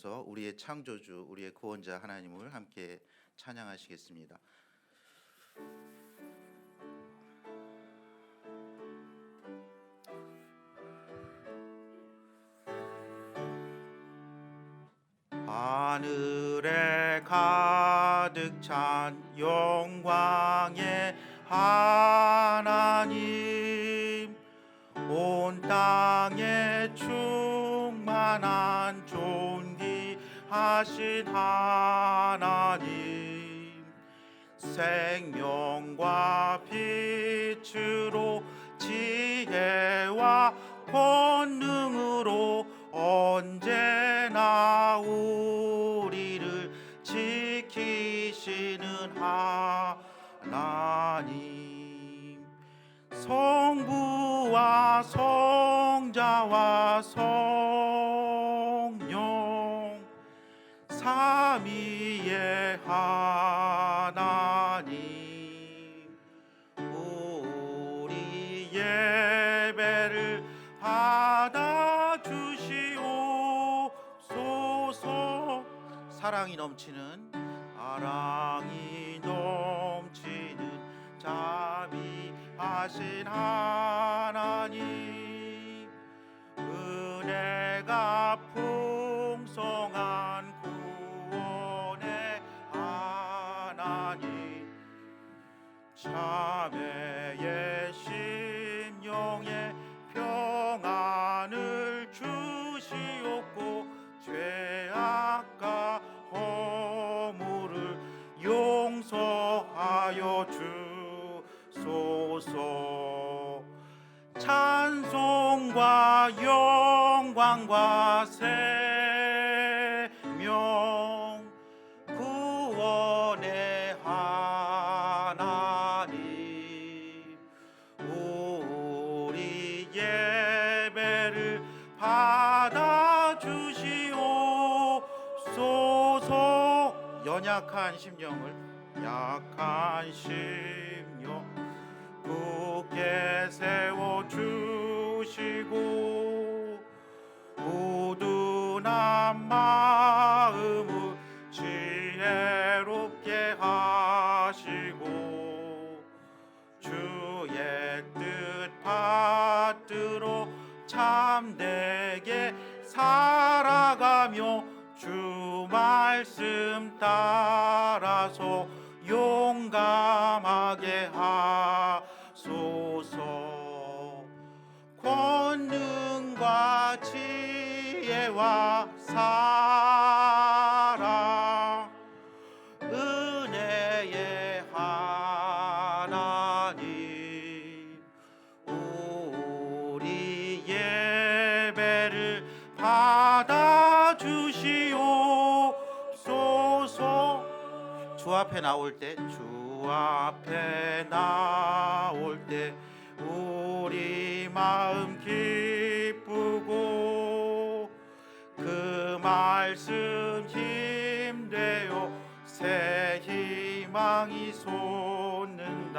일어서셔서 우리의 창조주, 우리의 구원자 하나님을 함께 찬양하시겠습니다. 하늘에 가득 찬 영광의 하나님, 온 땅에 충만한 존귀하신 하나님, 생명과 빛으로 지혜와 권능으로 언제나 우리를 지키시는 하나님, 성부와 성자와 성령 삼위의 하나님, 우리 예배를 받아주시옵소서. 사랑이 넘치는 자비하신 하나님, 은혜가 풍성한 구원의 하나님, 자매의 심령에 평안을 주시옵고 죄악과 허물을 용서하여 주소서. 찬송과 영광과 생명 구원의 하나님, 우리 예배를 받아주시옵소서. 연약한 심령을, 약한 심령 굳게 세워주시고, 우둔한 마음을 지혜롭게 하시고, 주의 뜻 받들어 참되게 살아가며 주 말씀 따라서 용감하게 하소서. 권능과 지혜와 사랑, 은혜의 하나님, 우리 예배를 받아주시옵소서. 주 앞에 나올 때, 주 앞에 나올 때 우리 마음 기쁘고, 그 말씀 힘되어 새 희망이 솟는다.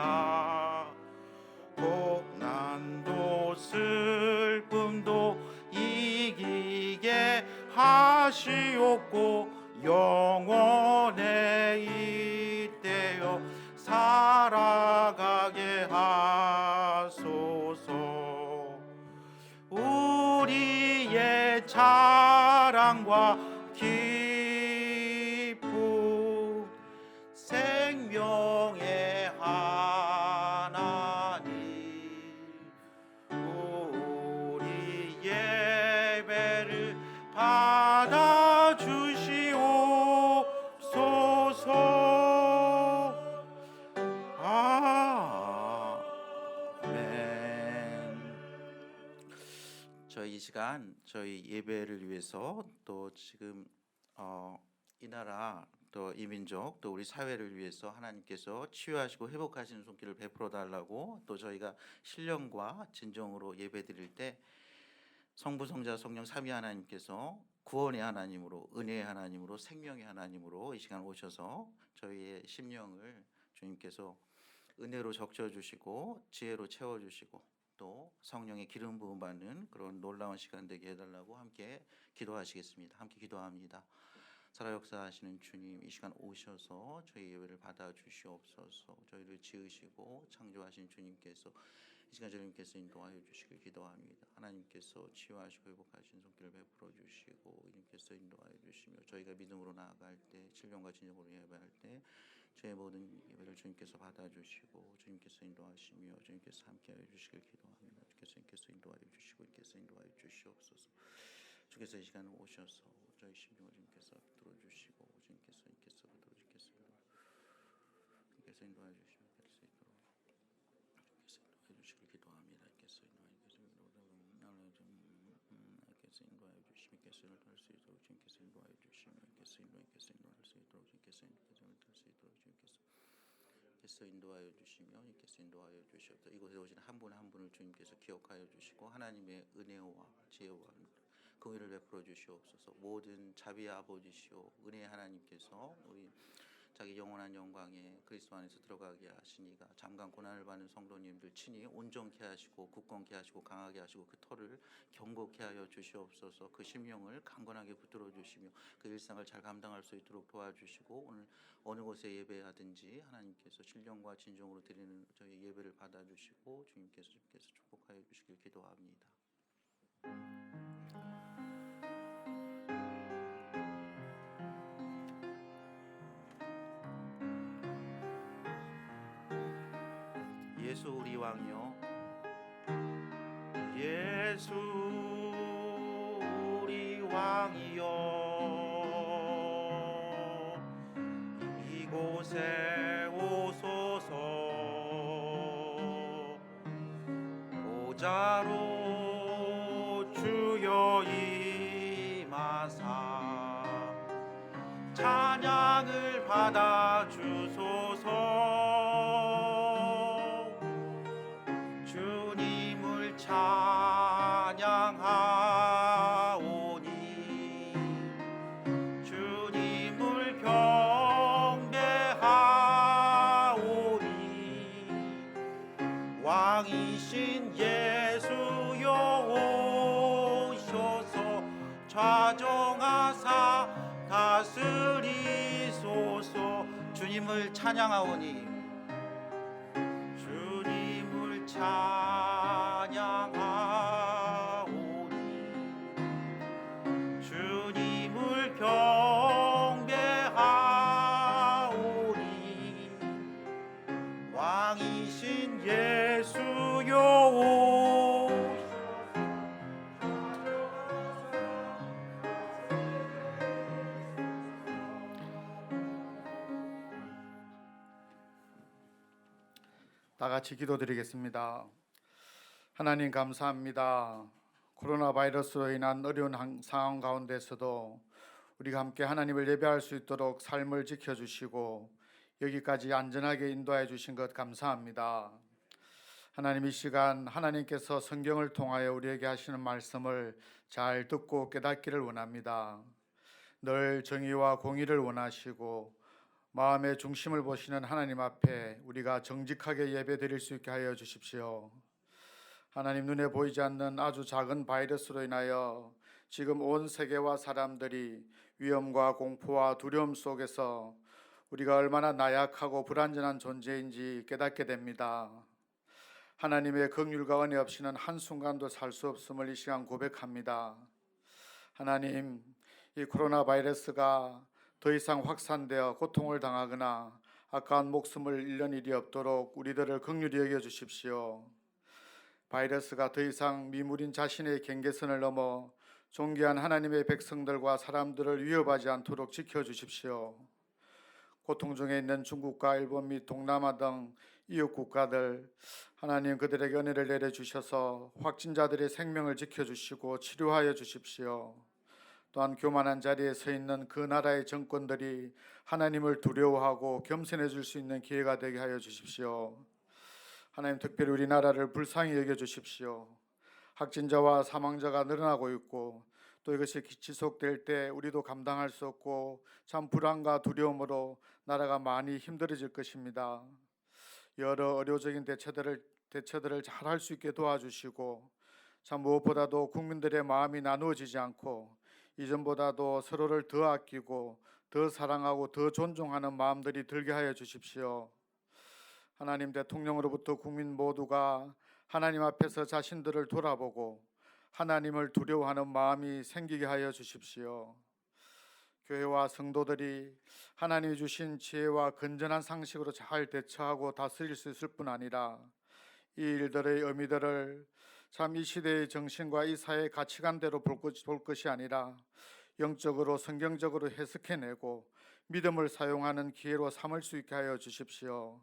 고난도 슬픔도 이기게 하시옵고, 영원에 잇대어 살아가게 하소서. 우리의 자랑과 기쁨, 생명의 하나님, 우리 예배를 받아주시옵소서. 아멘. 저희 이 시간, 저희 예배를 위해서, 또 지금 이 나라, 또 이 민족, 또 우리 사회를 위해서 하나님께서 치유하시고 회복하시는 손길을 베풀어 달라고, 또 저희가 신령과 진정으로 예배드릴 때 성부, 성자, 성령 삼위 하나님께서 구원의 하나님으로, 은혜의 하나님으로, 생명의 하나님으로 이 시간 오셔서 저희의 심령을 주님께서 은혜로 적셔주시고 지혜로 채워주시고 또 성령의 기름 부음 받는 그런 놀라운 시간 되게 해달라고 함께 기도하시겠습니다. 함께 기도합니다. 살아 역사하시는 주님, 이 시간 오셔서 저희 예배를 받아 주시옵소서. 저희를 지으시고 창조하신 주님께서 이 시간 주님께서 인도하여 주시길 기도합니다. 하나님께서 치유하시고 회복하신 손길을 베풀어 주시고 주님께서 인도하여 주시며 저희가 믿음으로 나아갈 때, 신령과 진정으로 예배할 때 저의 모든 예배를 주님께서 받아주시고 주님께서 인도하시며 주님께서 함께하여 주시길 기도합니다. 주님께서 인도하여 주시고 주님께서 인도하여 주시옵소서. 주께서 이 시간에 오셔서 저희 심령을 주님께서 들어주시고 주님께서 인도하여 주시며 주님께서 인도하여 주시길 기도합니다. 주께서 인도하여 주시며 주님께서 인도할 수 있도록 주님께서 인도할 수 있도록 주님께서 인도할 수 있도록 주님께서 인도하여 주시며 주님께서 인도하여 주시옵소서. 이곳에 오신 한 분 한 분을 주님께서 기억하여 주시고 하나님의 은혜와 지혜와 긍휼을 베풀어 주시옵소서. 모든 자비의 아버지시오 은혜의 하나님께서 우리 자기 영원한 영광에 그리스도 안에서 들어가게 하시니가 잠깐 고난을 받는 성도님들 친히 온전케 하시고 굳건케 하시고 강하게 하시고 그 터를 견고케 하여 주시옵소서. 그 심령을 강건하게 붙들어 주시며 그 일상을 잘 감당할 수 있도록 도와주시고 오늘 어느 곳에 예배하든지 하나님께서 신령과 진정으로 드리는 저희 예배를 받아주시고 주님께서 축복하여 주시길 기도합니다. 예수 우리 왕이여, 예수 우리 왕이여, 이곳에 오소서. 보좌로 주여 임하사 찬양을 받아 주소서. 주님을 찬양하오니 주님을 경배하오니 왕이신 예수여 오셔서 좌정하사 다스리소서. 주님을 찬양하오니 주님을 찬양하오니 주님을 경배하오니 왕이신 예수여 다 같이 기도드리겠습니다. 하나님 감사합니다. 코로나 바이러스로 인한 어려운 상황 가운데서도 우리가 함께 하나님을 예배할 수 있도록 삶을 지켜주시고 여기까지 안전하게 인도해 주신 것 감사합니다. 하나님, 이 시간 하나님께서 성경을 통하여 우리에게 하시는 말씀을 잘 듣고 깨닫기를 원합니다. 늘 정의와 공의를 원하시고 마음의 중심을 보시는 하나님 앞에 우리가 정직하게 예배드릴 수 있게 하여 주십시오. 하나님, 눈에 보이지 않는 아주 작은 바이러스로 인하여 지금 온 세계와 사람들이 위험과 공포와 두려움 속에서 우리가 얼마나 나약하고 불완전한 존재인지 깨닫게 됩니다. 하나님의 긍휼과 은혜 없이는 한순간도 살 수 없음을 이 시간 고백합니다. 하나님, 이 코로나 바이러스가 더 이상 확산되어 고통을 당하거나 아까운 목숨을 잃는 일이 없도록 우리들을 긍휼히 여겨 주십시오. 바이러스가 더 이상 미물인 자신의 경계선을 넘어 존귀한 하나님의 백성들과 사람들을 위협하지 않도록 지켜주십시오. 고통 중에 있는 중국과 일본 및 동남아 등 이웃 국가들, 하나님 그들에게 은혜를 내려주셔서 확진자들의 생명을 지켜주시고 치료하여 주십시오. 또한 교만한 자리에 서 있는 그 나라의 정권들이 하나님을 두려워하고 겸손해 줄 수 있는 기회가 되게 하여 주십시오. 하나님, 특별히 우리나라를 불쌍히 여겨 주십시오. 확진자와 사망자가 늘어나고 있고 또 이것이 지속될 때 우리도 감당할 수 없고 참 불안과 두려움으로 나라가 많이 힘들어질 것입니다. 여러 의료적인 대처들을 잘 할 수 있게 도와주시고 참 무엇보다도 국민들의 마음이 나누어지지 않고 이전보다도 서로를 더 아끼고 더 사랑하고 더 존중하는 마음들이 들게 하여 주십시오. 하나님, 대통령으로부터 국민 모두가 하나님 앞에서 자신들을 돌아보고 하나님을 두려워하는 마음이 생기게 하여 주십시오. 교회와 성도들이 하나님이 주신 지혜와 건전한 상식으로 잘 대처하고 다스릴 수 있을 뿐 아니라 이 일들의 의미들을 참 이 시대의 정신과 이 사회의 가치관대로 볼 것이 아니라 영적으로 성경적으로 해석해내고 믿음을 사용하는 기회로 삼을 수 있게 하여 주십시오.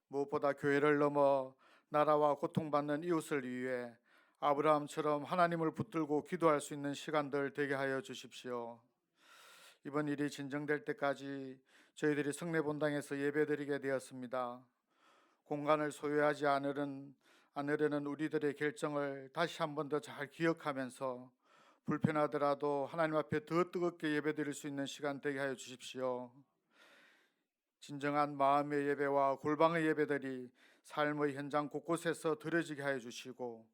무엇보다 교회를 넘어 나라와 고통받는 이웃을 위해 아브라함처럼 하나님을 붙들고 기도할 수 있는 시간들 되게 하여 주십시오. 이번 일이 진정될 때까지 저희들이 성례본당에서 예배드리게 되었습니다. 공간을 소유하지 않으려는 우리들의 결정을 다시 한 번 더 잘 기억하면서 불편하더라도 하나님 앞에 더 뜨겁게 예배드릴 수 있는 시간 되게 하여 주십시오. 진정한 마음의 예배와 골방의 예배들이 삶의 현장 곳곳에서 드려지게 하여 주시고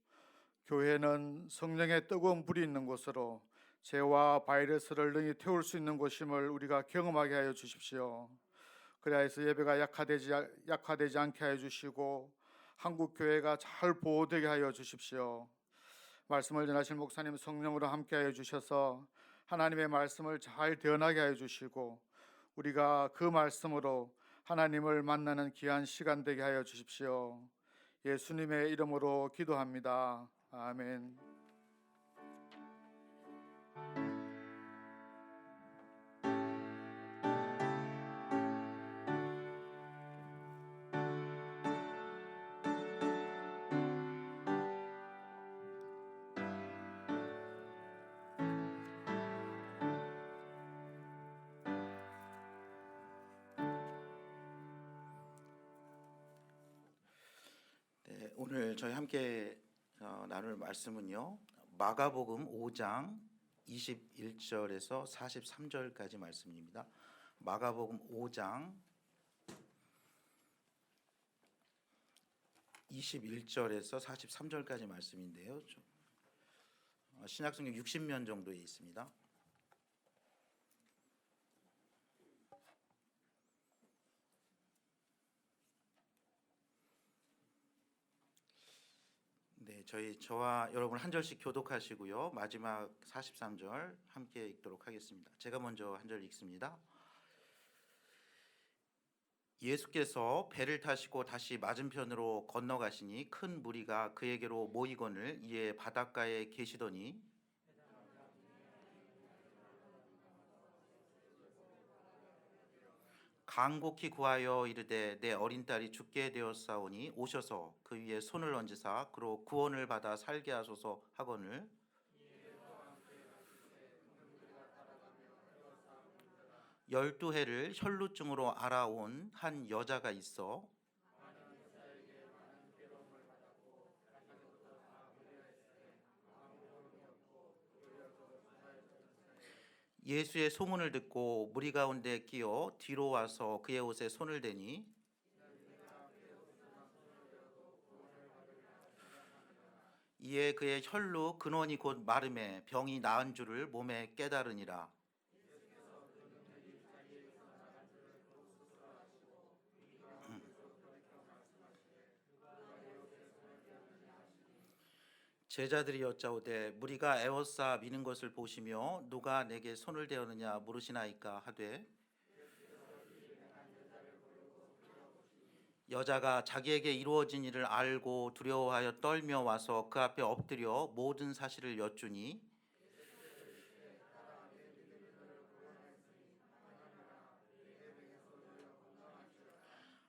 교회는 성령의 뜨거운 불이 있는 곳으로 죄와 바이러스를 능히 태울 수 있는 곳임을 우리가 경험하게 하여 주십시오. 그리하여서 예배가 약화되지 않게 하여 주시고 한국 교회가 잘 보호되게 하여 주십시오. 말씀을 전하실 목사님 성령으로 함께 하여 주셔서 하나님의 말씀을 잘 대언하게 하여 주시고 우리가 그 말씀으로 하나님을 만나는 귀한 시간 되게 하여 주십시오. 예수님의 이름으로 기도합니다. 아멘. 네, 오늘 저희 함께 나눌 말씀은요. 마가복음 5장 21절에서 43절까지 말씀입니다. 마가복음 5장 21절에서 43절까지 말씀인데요. 신약성경 60면 정도에 있습니다. 네, 저와 여러분 한 절씩 교독하시고요. 마지막 43절 함께 읽도록 하겠습니다. 제가 먼저 한 절 읽습니다. 예수께서 배를 타시고 다시 맞은편으로 건너가시니 큰 무리가 그에게로 모이거늘 이에 바닷가에 계시더니 간곡히 구하여 이르되 내 어린 딸이 죽게 되었사오니 오셔서 그 위에 손을 얹으사 그로 구원을 받아 살게 하소서 하거늘 12해를 혈루증으로 알아온 한 여자가 있어 예수의 소문을 듣고 무리 가운데 끼어 뒤로 와서 그의 옷에 손을 대니 이에 그의 혈루 근원이 곧 마름에 병이 나은 줄을 몸에 깨달으니라. 제자들이 여짜오되 무리가 에워싸 미는 것을 보시며 누가 내게 손을 대었느냐 물으시나이까 하되 여자가 자기에게 이루어진 일을 알고 두려워하여 떨며 와서 그 앞에 엎드려 모든 사실을 여쭈니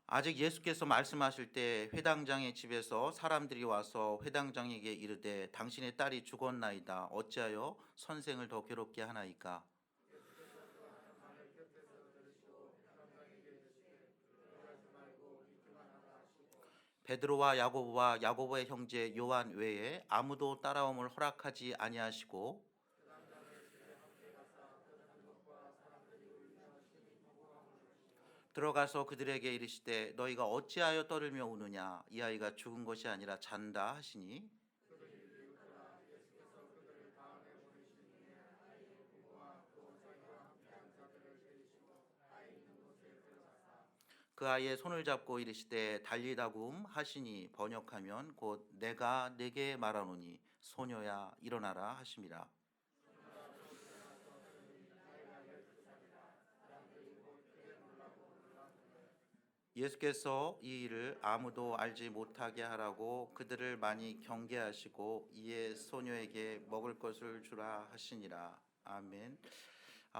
아직 예수께서 말씀하실 때 회당장의 집에서 사람들이 와서 회당장에게 이르되 당신의 딸이 죽었나이다 어찌하여 선생을 더 괴롭게 하나이까. 베드로와 야고보의 형제 요한 외에 아무도 따라옴을 허락하지 아니하시고 들어가서 그들에게 이르시되 너희가 어찌하여 떠들며 우느냐 이 아이가 죽은 것이 아니라 잔다 하시니 그 아이의 손을 잡고 이르시되 달리다굼 하시니 번역하면 곧 내가 네게 말하노니 소녀야 일어나라 하심이라. 예수께서 이 일을 아무도 알지 못하게 하라고 그들을 많이 경계하시고 이에 소녀에게 먹을 것을 주라 하시니라. 아멘.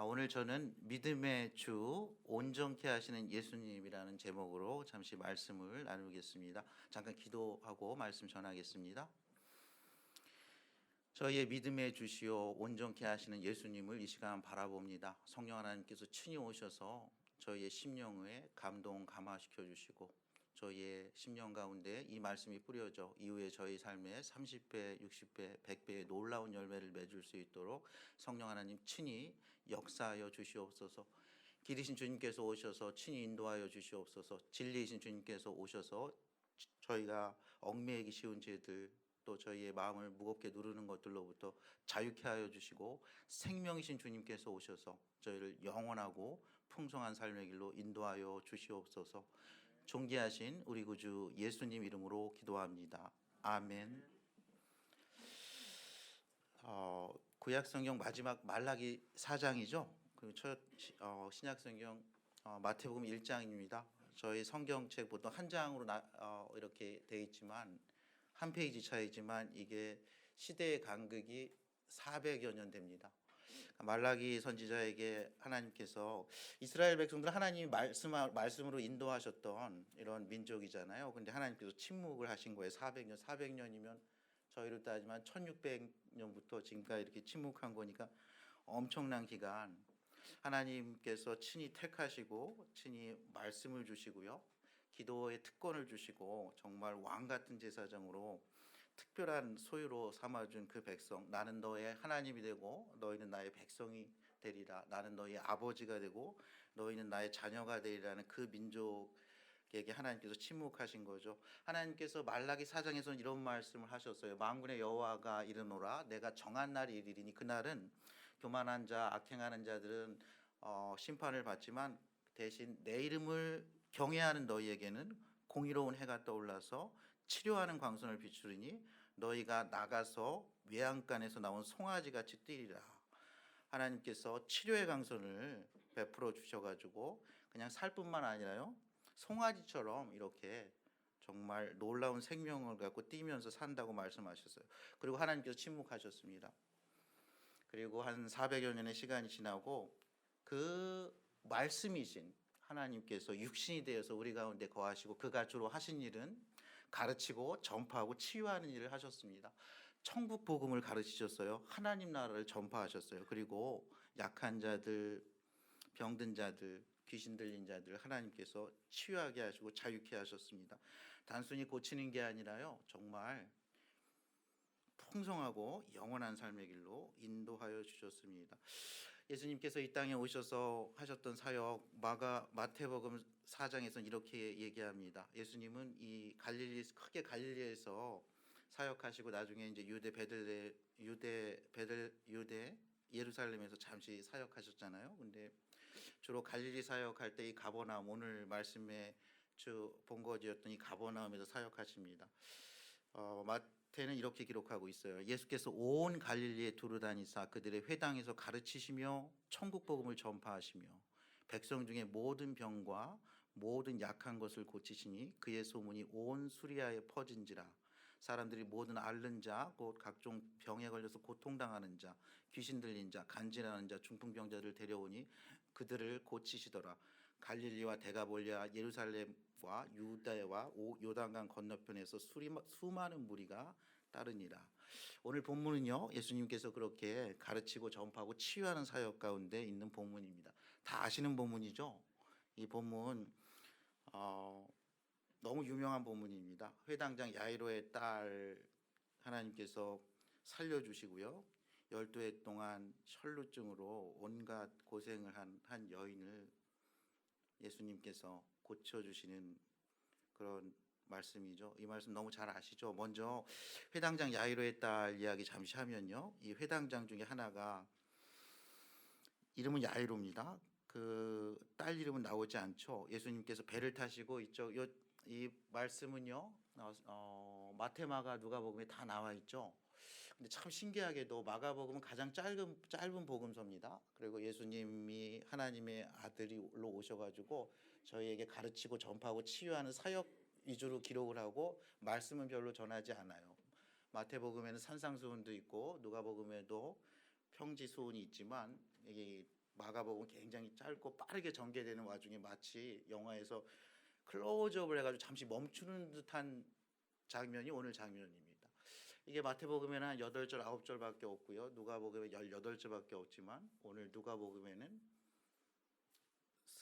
오늘 저는 믿음의 주 온전케 하시는 예수님이라는 제목으로 잠시 말씀을 나누겠습니다. 잠깐 기도하고 말씀 전하겠습니다. 저희의 믿음의 주시오 온전케 하시는 예수님을 이 시간 바라봅니다. 성령 하나님께서 친히 오셔서 저희의 심령에 감동 감화시켜 주시고 저희의 심령 가운데 이 말씀이 뿌려져 이후에 저희 삶에 30배, 60배, 100배의 놀라운 열매를 맺을 수 있도록 성령 하나님 친히 역사하여 주시옵소서. 길이신 주님께서 오셔서 친히 인도하여 주시옵소서. 진리이신 주님께서 오셔서 저희가 얽매이기 쉬운 죄들 또 저희의 마음을 무겁게 누르는 것들로부터 자유케 하여 주시고 생명이신 주님께서 오셔서 저희를 영원하고 풍성한 삶의 길로 인도하여 주시옵소서. 존귀하신 우리 구주 예수님 이름으로 기도합니다. 아멘. 구약성경 마지막 말라기 4장이죠. 그 첫 신약성경 마태복음 1장입니다. 저희 성경책 보통 한 장으로 이렇게 돼 있지만 한 페이지 차이지만 이게 시대의 간극이 400여 년 됩니다. 말라기 선지자에게 하나님께서 이스라엘 백성들 하나님이 말씀으로 인도하셨던 이런 민족이잖아요. 근데 하나님께서 침묵을 하신 거예요. 400년이면 저희로 따지면 1600년부터 지금까지 이렇게 침묵한 거니까 엄청난 기간 하나님께서 친히 택하시고 친히 말씀을 주시고요. 기도의 특권을 주시고 정말 왕 같은 제사장으로 특별한 소유로 삼아준 그 백성, 나는 너의 하나님이 되고 너희는 나의 백성이 되리라. 나는 너희의 아버지가 되고 너희는 나의 자녀가 되리라는 그 민족에게 하나님께서 침묵하신 거죠. 하나님께서 말라기 4장에서는 이런 말씀을 하셨어요. 만군의 여호와가 이르노라 내가 정한 날이 이르리니 그날은 교만한 자, 악행하는 자들은 심판을 받지만 대신 내 이름을 경외하는 너희에게는 공의로운 해가 떠올라서 치료하는 광선을 비추리니 너희가 나가서 외양간에서 나온 송아지 같이 뛰리라. 하나님께서 치료의 광선을 베풀어 주셔가지고 그냥 살 뿐만 아니라요 송아지처럼 이렇게 정말 놀라운 생명을 갖고 뛰면서 산다고 말씀하셨어요. 그리고 하나님께서 침묵하셨습니다. 그리고 한 400여 년의 시간이 지나고 그 말씀이신 하나님께서 육신이 되어서 우리 가운데 거하시고 그가 주로 하신 일은 가르치고 전파하고 치유하는 일을 하셨습니다. 천국 복음을 가르치셨어요. 하나님 나라를 전파하셨어요. 그리고 약한 자들, 병든 자들, 귀신 들린 자들 하나님께서 치유하게 하시고 자유케 하셨습니다. 단순히 고치는 게 아니라요. 정말 풍성하고 영원한 삶의 길로 인도하여 주셨습니다. 예수님께서 이 땅에 오셔서 하셨던 사역 마태복음 4장에서는 이렇게 얘기합니다. 예수님은 이 크게 갈릴리에서 사역하시고 나중에 이제 유대 예루살렘에서 잠시 사역하셨잖아요. 근데 주로 갈릴리 사역할 때 이 가버나움 오늘 말씀의 주 본거지였던 이 가버나움에서 사역하십니다. 마태는 이렇게 기록하고 있어요. 예수께서 온 갈릴리에 두루다니사 그들의 회당에서 가르치시며 천국 복음을 전파하시며 백성 중에 모든 병과 모든 약한 것을 고치시니 그의 소문이 온 수리아에 퍼진지라. 사람들이 모든 앓는 자, 곧 각종 병에 걸려서 고통당하는 자, 귀신 들린 자, 간질하는 자, 중풍병자를 데려오니 그들을 고치시더라. 갈릴리와 데가볼리아, 예루살렘과 유다와 요단강 건너편에서 수많은 무리가 따르니라. 오늘 본문은요, 예수님께서 그렇게 가르치고 전파하고 치유하는 사역 가운데 있는 본문입니다. 다 아시는 본문이죠. 이 본문 너무 유명한 본문입니다. 회당장 야이로의 딸 하나님께서 살려주시고요. 12해 동안 혈루증으로 온갖 고생을 한 여인을 예수님께서 고쳐주시는 그런 말씀이죠. 이 말씀 너무 잘 아시죠? 먼저 회당장 야이로의 딸 이야기 잠시 하면요. 이 회당장 중에 하나가 이름은 야이로입니다. 그 딸 이름은 나오지 않죠. 예수님께서 배를 타시고 이 말씀은요. 마태, 마가, 누가복음에 다 나와 있죠. 근데 참 신기하게도 마가복음은 가장 짧은 복음서입니다. 그리고 예수님이 하나님의 아들이로 오셔가지고 저희에게 가르치고 전파하고 치유하는 사역 위주로 기록을 하고 말씀은 별로 전하지 않아요. 마태복음에는 산상수훈도 있고 누가복음에도 평지수훈이 있지만 이게 마가복음은 굉장히 짧고 빠르게 전개되는 와중에 마치 영화에서 클로즈업을 해가지고 잠시 멈추는 듯한 장면이 오늘 장면입니다. 이게 마태복음에는 한 8절, 9절밖에 없고요. 누가복음에 18절밖에 없지만 오늘 누가복음에는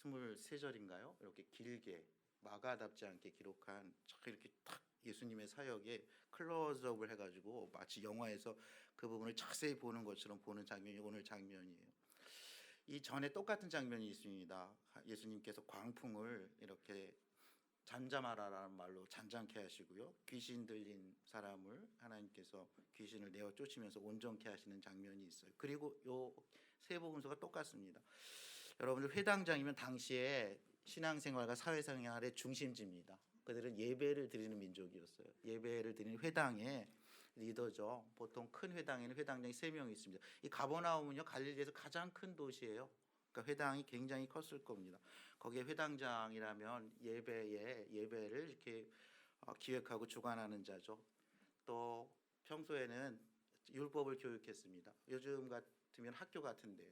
23절인가요? 이렇게 길게 마가답지 않게 기록한 이렇게 탁 예수님의 사역에 클로즈업을 해가지고 마치 영화에서 그 부분을 자세히 보는 것처럼 보는 장면이 오늘 장면이에요. 이 전에 똑같은 장면이 있습니다. 예수님께서 광풍을 이렇게 잠잠하라라는 말로 잔잔케 하시고요. 귀신 들린 사람을 하나님께서 귀신을 내어 쫓으면서 온전케 하시는 장면이 있어요. 그리고 요 세 복음서가 똑같습니다. 여러분들 회당장이면 당시에 신앙생활과 사회생활의 중심지입니다. 그들은 예배를 드리는 민족이었어요. 예배를 드리는 회당의 리더죠. 보통 큰 회당에는 회당장이 3명이 있습니다. 이 가버나움은요 갈릴리에서 가장 큰 도시예요. 그러니까 회당이 굉장히 컸을 겁니다. 거기에 회당장이라면 예배를 이렇게 기획하고 주관하는 자죠. 또 평소에는 율법을 교육했습니다. 요즘 같으면 학교 같은데요.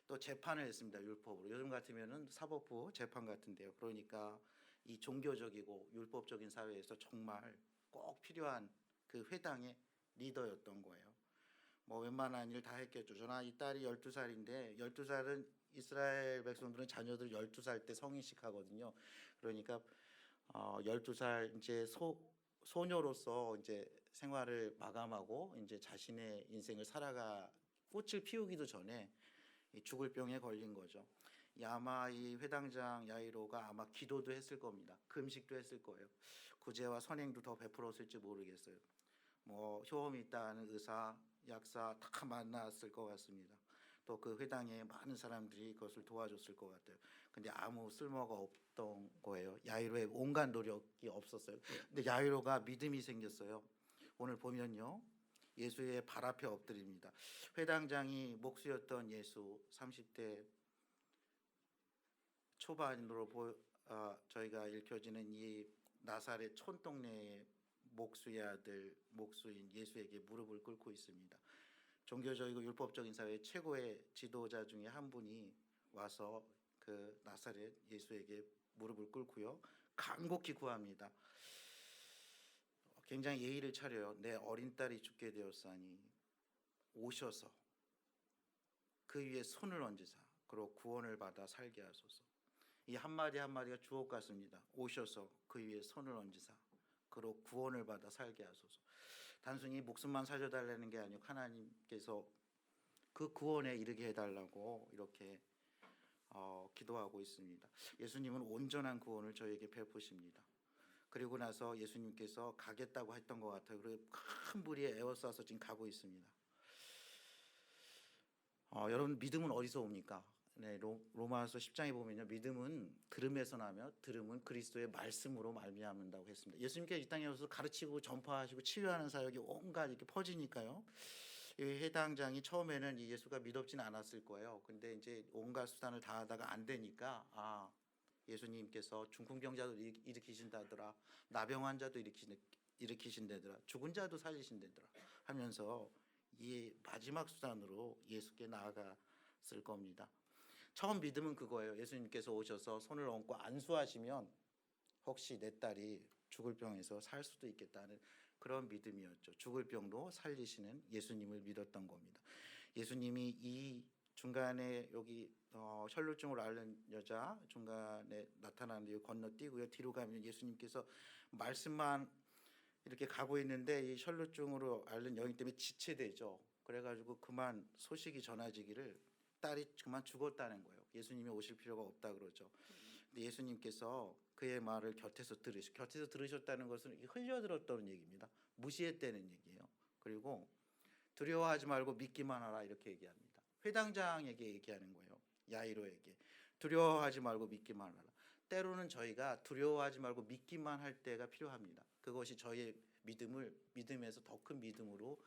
또 재판을 했습니다. 율법으로. 요즘 같으면은 사법부 재판 같은데요. 그러니까 이 종교적이고 율법적인 사회에서 정말 꼭 필요한 그 회당의 리더였던 거예요. 뭐 웬만한 일 다 했겠죠. 저나 이 딸이 12살인데 12살은 이스라엘 백성들은 자녀들 12살 때 성인식 하거든요. 그러니까 12살 이제 소녀로서 이제 생활을 마감하고 이제 자신의 인생을 살아가 꽃을 피우기도 전에 이 죽을 병에 걸린 거죠. 아마 이 회당장 야이로가 아마 기도도 했을 겁니다. 금식도 했을 거예요. 구제와 선행도 더 베풀었을지 모르겠어요. 뭐 효험이 있다는 의사, 약사 다 만났을 것 같습니다. 또 그 회당에 많은 사람들이 그것을 도와줬을 것 같아요. 근데 아무 쓸모가 없던 거예요. 야이로의 온갖 노력이 없었어요. 근데 야이로가 믿음이 생겼어요. 오늘 보면요. 예수의 발 앞에 엎드립니다. 회당장이 목수였던 예수 30대 초반으로 저희가 읽혀지는 이 나사렛 촌동네의 목수의 아들 목수인 예수에게 무릎을 꿇고 있습니다. 종교적이고 율법적인 사회의 최고의 지도자 중에 한 분이 와서 그 나사렛 예수에게 무릎을 꿇고요. 간곡히 구합니다. 굉장히 예의를 차려요. 내 어린 딸이 죽게 되었사니 오셔서 그 위에 손을 얹으사 그로 구원을 받아 살게 하소서. 이 한마디 한마디가 주옥 같습니다. 오셔서 그 위에 손을 얹으사 그로 구원을 받아 살게 하소서. 단순히 목숨만 살려달라는 게 아니고 하나님께서 그 구원에 이르게 해달라고 이렇게 기도하고 있습니다. 예수님은 온전한 구원을 저에게 베푸십니다. 그리고 나서 예수님께서 가겠다고 했던 것 같아요. 그리고 큰 무리에 에워싸서 지금 가고 있습니다. 여러분 믿음은 어디서 옵니까? 네, 로마서 10장에 보면요, 믿음은 들음에서 나며 들음은 그리스도의 말씀으로 말미암는다고 했습니다. 예수님께서 이 땅에 오셔서 가르치고 전파하시고 치유하는 사역이 온갖 이렇게 퍼지니까요. 이 해당장이 처음에는 이 예수가 믿었지는 않았을 거예요. 근데 이제 온갖 수단을 다하다가 안 되니까 예수님께서 중풍병자도 일으키신다더라, 나병 환자도 일으키신다더라, 죽은 자도 살리신다더라 하면서 이 마지막 수단으로 예수께 나아갔을 겁니다. 처음 믿음은 그거예요. 예수님께서 오셔서 손을 얹고 안수하시면 혹시 내 딸이 죽을 병에서 살 수도 있겠다는 그런 믿음이었죠. 죽을 병도 살리시는 예수님을 믿었던 겁니다. 예수님이 이 중간에 여기 혈루증을 앓는 여자 중간에 나타나는데 건너뛰고요. 뒤로 가면 예수님께서 말씀만 이렇게 가고 있는데 이 혈루증으로 앓는 여인 때문에 지체되죠. 그래가지고 그만 소식이 전해지기를 딸이 그만 죽었다는 거예요. 예수님이 오실 필요가 없다 그러죠. 근데 예수님께서 그의 말을 곁에서 들으셨다는 것은 흘려 들었다는 얘기입니다. 무시했다는 얘기예요. 그리고 두려워하지 말고 믿기만 하라 이렇게 얘기합니다. 회당장에게 얘기하는 거예요. 야이로에게 두려워하지 말고 믿기만 하라. 때로는 저희가 두려워하지 말고 믿기만 할 때가 필요합니다. 그것이 저희의 믿음에서 더 큰 믿음으로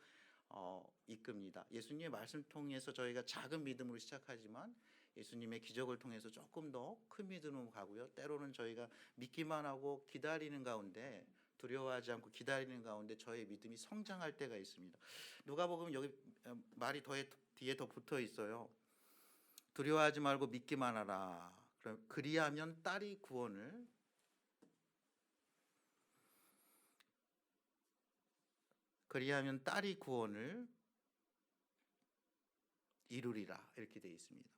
이끕니다. 예수님의 말씀 통해서 저희가 작은 믿음으로 시작하지만 예수님의 기적을 통해서 조금 더 큰 믿음으로 가고요. 때로는 저희가 믿기만 하고 기다리는 가운데 두려워하지 않고 기다리는 가운데 저의 믿음이 성장할 때가 있습니다. 누가복음 여기 말이 뒤에 더 붙어 있어요. 두려워하지 말고 믿기만 하라. 그리하면 딸이 구원을 이루리라 이렇게 되어 있습니다.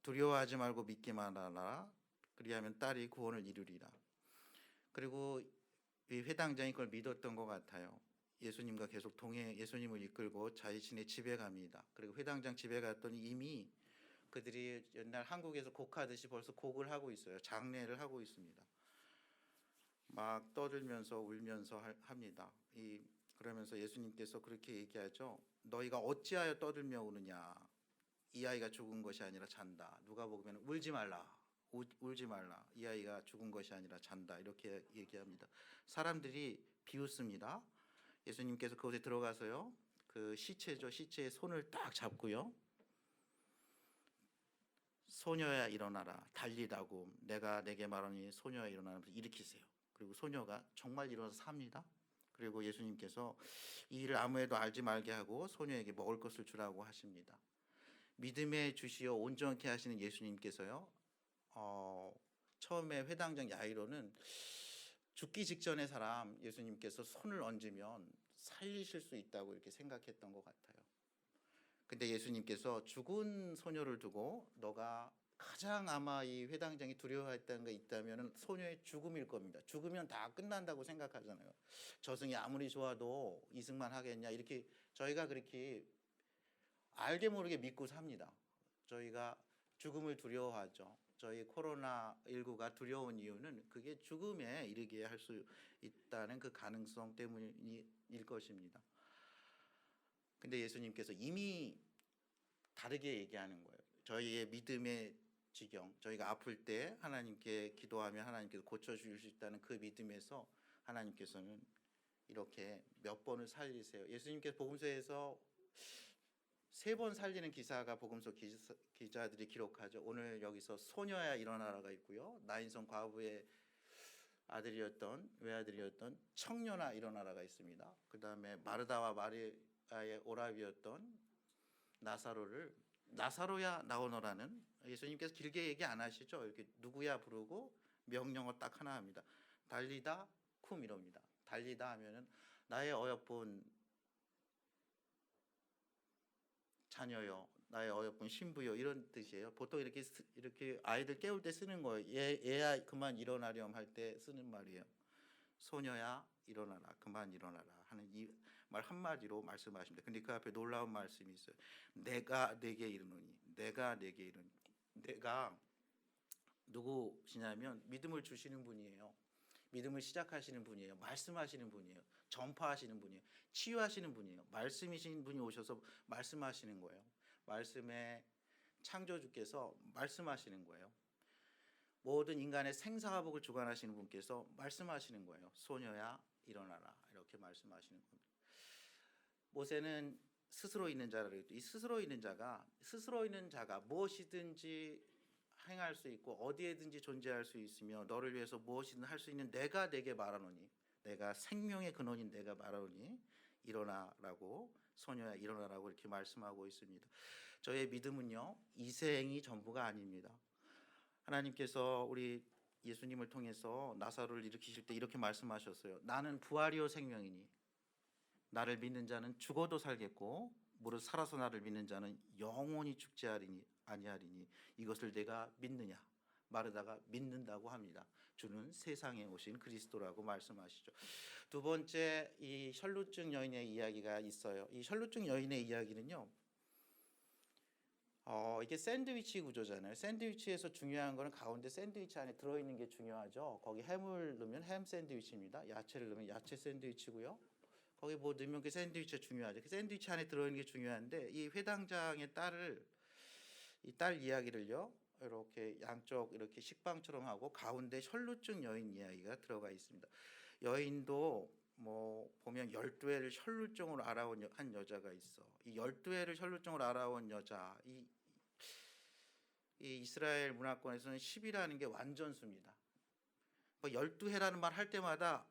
두려워하지 말고 믿기만 하라. 그리하면 딸이 구원을 이루리라. 그리고 이 회당장이 그걸 믿었던 것 같아요. 예수님과 계속 예수님을 이끌고 자신의 집에 갑니다. 그리고 회당장 집에 갔더니 이미 그들이 옛날 한국에서 곡하듯이 벌써 곡을 하고 있어요. 장례를 하고 있습니다. 막 떠들면서 울면서 합니다. 그러면서 예수님께서 그렇게 얘기하죠. 너희가 어찌하여 떠들며 우느냐? 이 아이가 죽은 것이 아니라 잔다. 누가복음에는 울지 말라. 울지 말라. 이 아이가 죽은 것이 아니라 잔다. 이렇게 얘기합니다. 사람들이 비웃습니다. 예수님께서 그곳에 들어가서요. 그 시체의 손을 딱 잡고요. 소녀야 일어나라. 달리다고 내가 내게 말하니 소녀야 일어나라. 일으키세요. 그리고 소녀가 정말 일어나서 삽니다. 그리고 예수님께서 이 일을 아무에도 알지 말게 하고 소녀에게 먹을 것을 주라고 하십니다. 믿음의 주시어 온전케 하시는 예수님께서요. 처음에 회당장 야이로는 죽기 직전의 사람 예수님께서 손을 얹으면 살리실 수 있다고 이렇게 생각했던 것 같아요. 근데 예수님께서 죽은 소녀를 두고 너가 가장 아마 이 회당장이 두려워했다는 게 있다면 소녀의 죽음일 겁니다. 죽으면 다 끝난다고 생각하잖아요. 저승이 아무리 좋아도 이승만 하겠냐 이렇게 저희가 그렇게 알게 모르게 믿고 삽니다. 저희가 죽음을 두려워하죠. 저희 코로나19가 두려운 이유는 그게 죽음에 이르게 할 수 있다는 그 가능성 때문일 것입니다. 근데 예수님께서 이미 다르게 얘기하는 거예요. 저희의 믿음의 지경, 저희가 아플 때 하나님께 기도하면 하나님께서 고쳐주실 수 있다는 그 믿음에서 하나님께서는 이렇게 몇 번을 살리세요. 예수님께서 복음서에서 3번 살리는 기사가 복음서 기자들이 기록하죠. 오늘 여기서 소녀야 일어나라가 있고요. 나인성 과부의 외아들이었던 청년아 일어나라가 있습니다. 그 다음에 마르다와 마리아의 오라비였던 나사로야 나오너라는 예수님께서 길게 얘기 안 하시죠. 이렇게 누구야 부르고 명령어 딱 하나 합니다. 달리다 쿰 이럽니다. 달리다 하면은 나의 어여쁜 자녀요, 나의 어여쁜 신부요 이런 뜻이에요. 보통 이렇게 아이들 깨울 때 쓰는 거예요. 얘야 그만 일어나렴 할 때 쓰는 말이에요. 소녀야 일어나라, 그만 일어나라 하는 이 말 한마디로 말씀하십니다. 근데 그 앞에 놀라운 말씀이 있어요. 내가 내게 이르노니, 내가 누구시냐면 믿음을 주시는 분이에요. 믿음을 시작하시는 분이에요. 말씀하시는 분이에요. 전파하시는 분이에요. 치유하시는 분이에요. 말씀이신 분이 오셔서 말씀하시는 거예요. 말씀의 창조주께서 말씀하시는 거예요. 모든 인간의 생사화복을 주관하시는 분께서 말씀하시는 거예요. 소녀야 일어나라 이렇게 말씀하시는 겁니다. 모세는 스스로 있는 자라고 했죠. 이 스스로 있는 자가 무엇이든지 행할 수 있고 어디에든지 존재할 수 있으며 너를 위해서 무엇이든 할 수 있는 내가 내게 말하노니, 내가 생명의 근원인 내가 말하노니 일어나라고, 소녀야 일어나라고 이렇게 말씀하고 있습니다. 저의 믿음은요 이생이 전부가 아닙니다. 하나님께서 우리 예수님을 통해서 나사로를 일으키실 때 이렇게 말씀하셨어요. 나는 부활이요 생명이니 나를 믿는 자는 죽어도 살겠고 무릇 살아서 나를 믿는 자는 영원히 죽지 아니하리니 이것을 내가 믿느냐? 마르다가 믿는다고 합니다. 주는 세상에 오신 그리스도라고 말씀하시죠. 두 번째, 이 혈루증 여인의 이야기가 있어요. 이 혈루증 여인의 이야기는요, 이게 샌드위치 구조잖아요. 샌드위치에서 중요한 거는 가운데 샌드위치 안에 들어있는 게 중요하죠. 거기 햄을 넣으면 햄 샌드위치입니다. 야채를 넣으면 야채 샌드위치고요. 거기 뭐 넣으면 그 샌드위치가 중요하죠. 그 샌드위치 안에 들어있는 게 중요한데 이 회당장의 이 딸 이야기를요. 이렇게 양쪽 이렇게 식빵처럼 하고 가운데 혈루증 여인 이야기가 들어가 있습니다. 여인도 뭐 보면 12회를 혈루증으로 알아온 한 여자가 있어. 이 12회를 혈루증으로 알아온 여자, 이 이스라엘 문화권에서는 10이라는 게 완전수입니다. 뭐 12회라는 말 할 때마다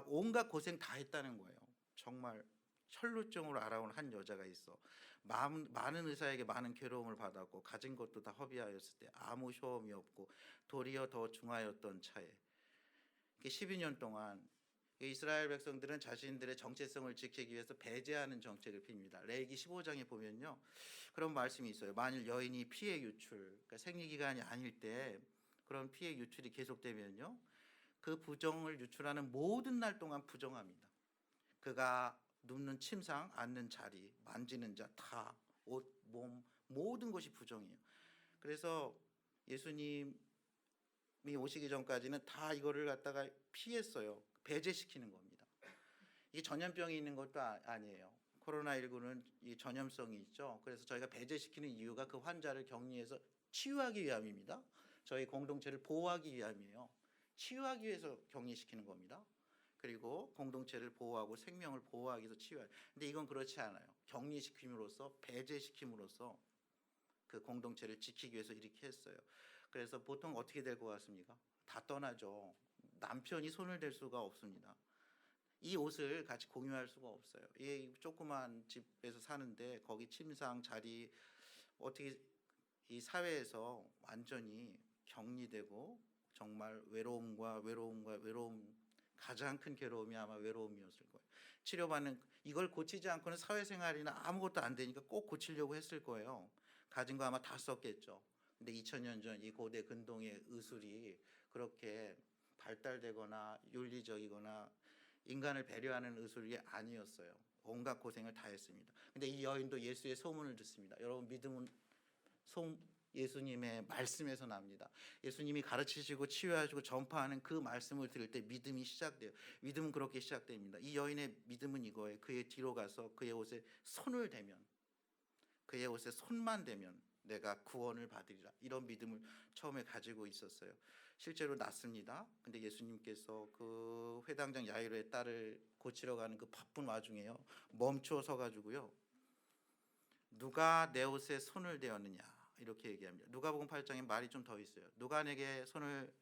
온갖 고생 다 했다는 거예요. 정말 혈루증으로 알아온 한 여자가 있어. 많은 의사에게 많은 괴로움을 받았고 가진 것도 다 허비하였을 때 아무 효험이 없고 도리어 더 중하였던 차에 12년 동안 이스라엘 백성들은 자신들의 정체성을 지키기 위해서 배제하는 정책을 핍니다. 레위기 15장에 보면요, 그런 말씀이 있어요. 만일 여인이 피해 유출, 그러니까 생리 기간이 아닐 때 그런 피해 유출이 계속되면요, 그 부정을 유출하는 모든 날 동안 부정합니다. 그가 눕는 침상, 앉는 자리, 만지는 자 다 옷, 몸 모든 것이 부정이에요. 그래서 예수님이 오시기 전까지는 다 이거를 갖다가 피했어요. 배제시키는 겁니다. 이게 전염병이 있는 것도 아니에요. 코로나19는 이 전염성이 있죠. 그래서 저희가 배제시키는 이유가 그 환자를 격리해서 치유하기 위함입니다. 저희 공동체를 보호하기 위함이에요. 치유하기 위해서 격리시키는 겁니다. 그리고 공동체를 보호하고 생명을 보호하기 위해서 치유해요. 근데 이건 그렇지 않아요. 격리시킴으로써 배제시킴으로써 그 공동체를 지키기 위해서 이렇게 했어요. 그래서 보통 어떻게 될 것 같습니까? 다 떠나죠. 남편이 손을 댈 수가 없습니다. 이 옷을 같이 공유할 수가 없어요. 이 조그만 집에서 사는데 거기 침상 자리 어떻게 이 사회에서 완전히 격리되고 정말 외로움 가장 큰 괴로움이 아마 외로움이었을 거예요. 치료받는 이걸 고치지 않고는 사회생활이나 아무것도 안 되니까 꼭 고치려고 했을 거예요. 가진 거 아마 다 썼겠죠. 근데 2000년 전 이 고대 근동의 의술이 그렇게 발달되거나 윤리적이거나 인간을 배려하는 의술이 아니었어요. 온갖 고생을 다 했습니다. 근데 이 여인도 예수의 소문을 듣습니다. 여러분 믿음은 예수님의 말씀에서 납니다. 예수님이 가르치시고 치유하시고 전파하는 그 말씀을 들을 때 믿음이 시작돼요. 믿음은 그렇게 시작됩니다. 이 여인의 믿음은 이거예요. 그의 뒤로 가서 그의 옷에 손을 대면, 그의 옷에 손만 대면 내가 구원을 받으리라. 이런 믿음을 처음에 가지고 있었어요. 실제로 낫습니다. 근데 예수님께서 그 회당장 야이로의 딸을 고치러 가는 그 바쁜 와중에요, 멈춰 서 가지고요, 누가 내 옷에 손을 대었느냐 이렇게 얘기합니다. 누가복음 8장에 말이 좀 더 있어요. 누가 내게 손을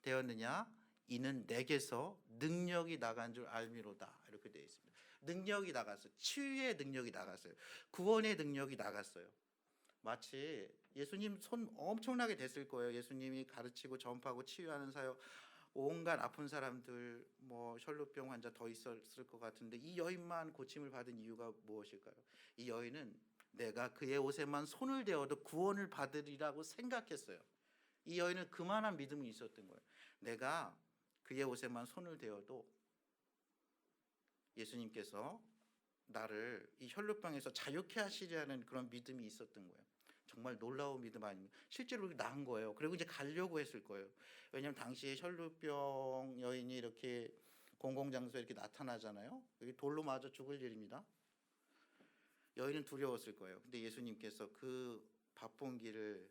대었느냐? 이는 내게서 능력이 나간 줄 알미로다. 이렇게 되어 있습니다. 능력이 나갔어요. 치유의 능력이 나갔어요. 구원의 능력이 나갔어요. 마치 예수님 손 엄청나게 됐을 거예요. 예수님이 가르치고 전파하고 치유하는 사역, 온갖 아픈 사람들, 뭐 혈루병 환자 더 있었을 것 같은데 이 여인만 고침을 받은 이유가 무엇일까요? 이 여인은 내가 그의 옷에만 손을 대어도 구원을 받으리라고 생각했어요. 이 여인은 그만한 믿음이 있었던 거예요. 내가 그의 옷에만 손을 대어도 예수님께서 나를 이 혈루병에서 자유케 하시리라는 그런 믿음이 있었던 거예요. 정말 놀라운 믿음 아닙니까? 실제로 나은 거예요. 그리고 이제 가려고 했을 거예요. 왜냐하면 당시에 혈루병 여인이 이렇게 공공장소에 이렇게 나타나잖아요. 여기 돌로 맞아 죽을 일입니다. 여인은 두려웠을 거예요. 근데 예수님께서 그 바쁜 길을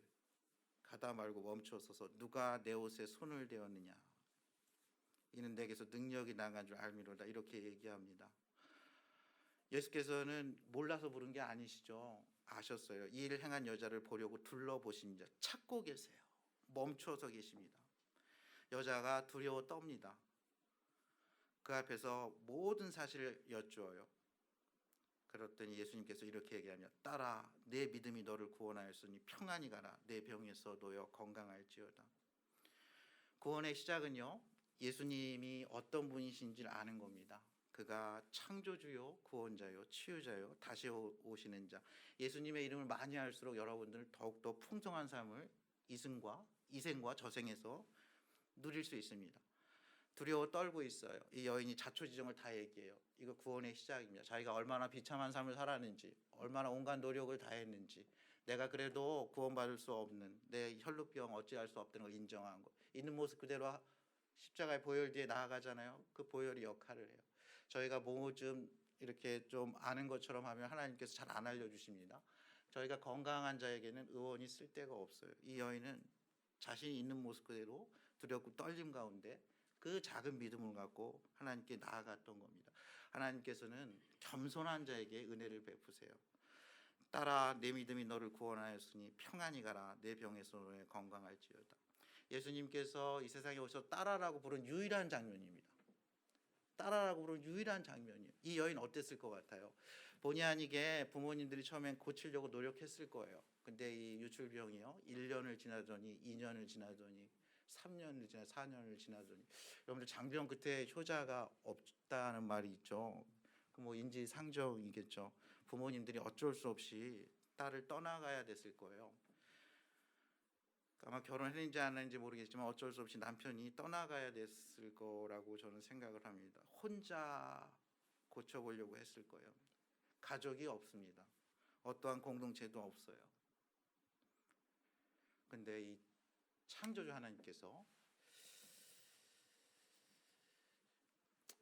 가다 말고 멈춰서서 누가 내 옷에 손을 대었느냐? 이는 내게서 능력이 나간 줄 알미로다. 이렇게 얘기합니다. 예수께서는 몰라서 부른 게 아니시죠. 아셨어요. 이 일을 행한 여자를 보려고 둘러보신 자 찾고 계세요. 멈춰서 계십니다. 여자가 두려워 떱니다. 그 앞에서 모든 사실을 여쭈어요. 그랬더니 예수님께서 이렇게 얘기하며 딸아 내 믿음이 너를 구원하였으니 평안히 가라. 내 병에서 놓여 건강할지어다. 구원의 시작은요, 예수님이 어떤 분이신지를 아는 겁니다. 그가 창조주요, 구원자요, 치유자요, 다시 오시는 자. 예수님의 이름을 많이 할수록 여러분들은 더욱더 풍성한 삶을 이생과 저생에서 누릴 수 있습니다. 두려워 떨고 있어요. 이 여인이 자초지종을 다 얘기해요. 이거 구원의 시작입니다. 자기가 얼마나 비참한 삶을 살았는지, 얼마나 온갖 노력을 다했는지, 내가 그래도 구원받을 수 없는 내 혈루병 어찌할 수 없다는 걸 인정한 거. 있는 모습 그대로 십자가의 보혈 뒤에 나아가잖아요. 그 보혈이 역할을 해요. 저희가 뭐 좀 이렇게 좀 아는 것처럼 하면 하나님께서 잘 안 알려주십니다. 저희가 건강한 자에게는 의원이 쓸 데가 없어요. 이 여인은 자신이 있는 모습 그대로 두렵고 떨림 가운데 그 작은 믿음을 갖고 하나님께 나아갔던 겁니다. 하나님께서는 겸손한 자에게 은혜를 베푸세요. 딸아, 내 믿음이 너를 구원하였으니 평안히 가라. 내 병에서 너의 건강할지어다. 예수님께서 이 세상에 오셔서 딸아라고 부른 유일한 장면입니다. 딸아라고 부른 유일한 장면이에요. 이 여인 어땠을 것 같아요? 본의 아니게 부모님들이 처음엔 고치려고 노력했을 거예요. 근데 이 유출병이요, 1년을 지나더니 2년을 지나더니 3년을 지나 4년을 지나더니, 여러분들 장병 끝에 효자가 없다는 말이 있죠. 그 뭐 인지상정이겠죠. 부모님들이 어쩔 수 없이 딸을 떠나가야 됐을 거예요. 아마 결혼했는지 안 했는지 모르겠지만 어쩔 수 없이 남편이 떠나가야 됐을 거라고 저는 생각을 합니다. 혼자 고쳐보려고 했을 거예요. 가족이 없습니다. 어떠한 공동체도 없어요. 근데 이 창조주 하나님께서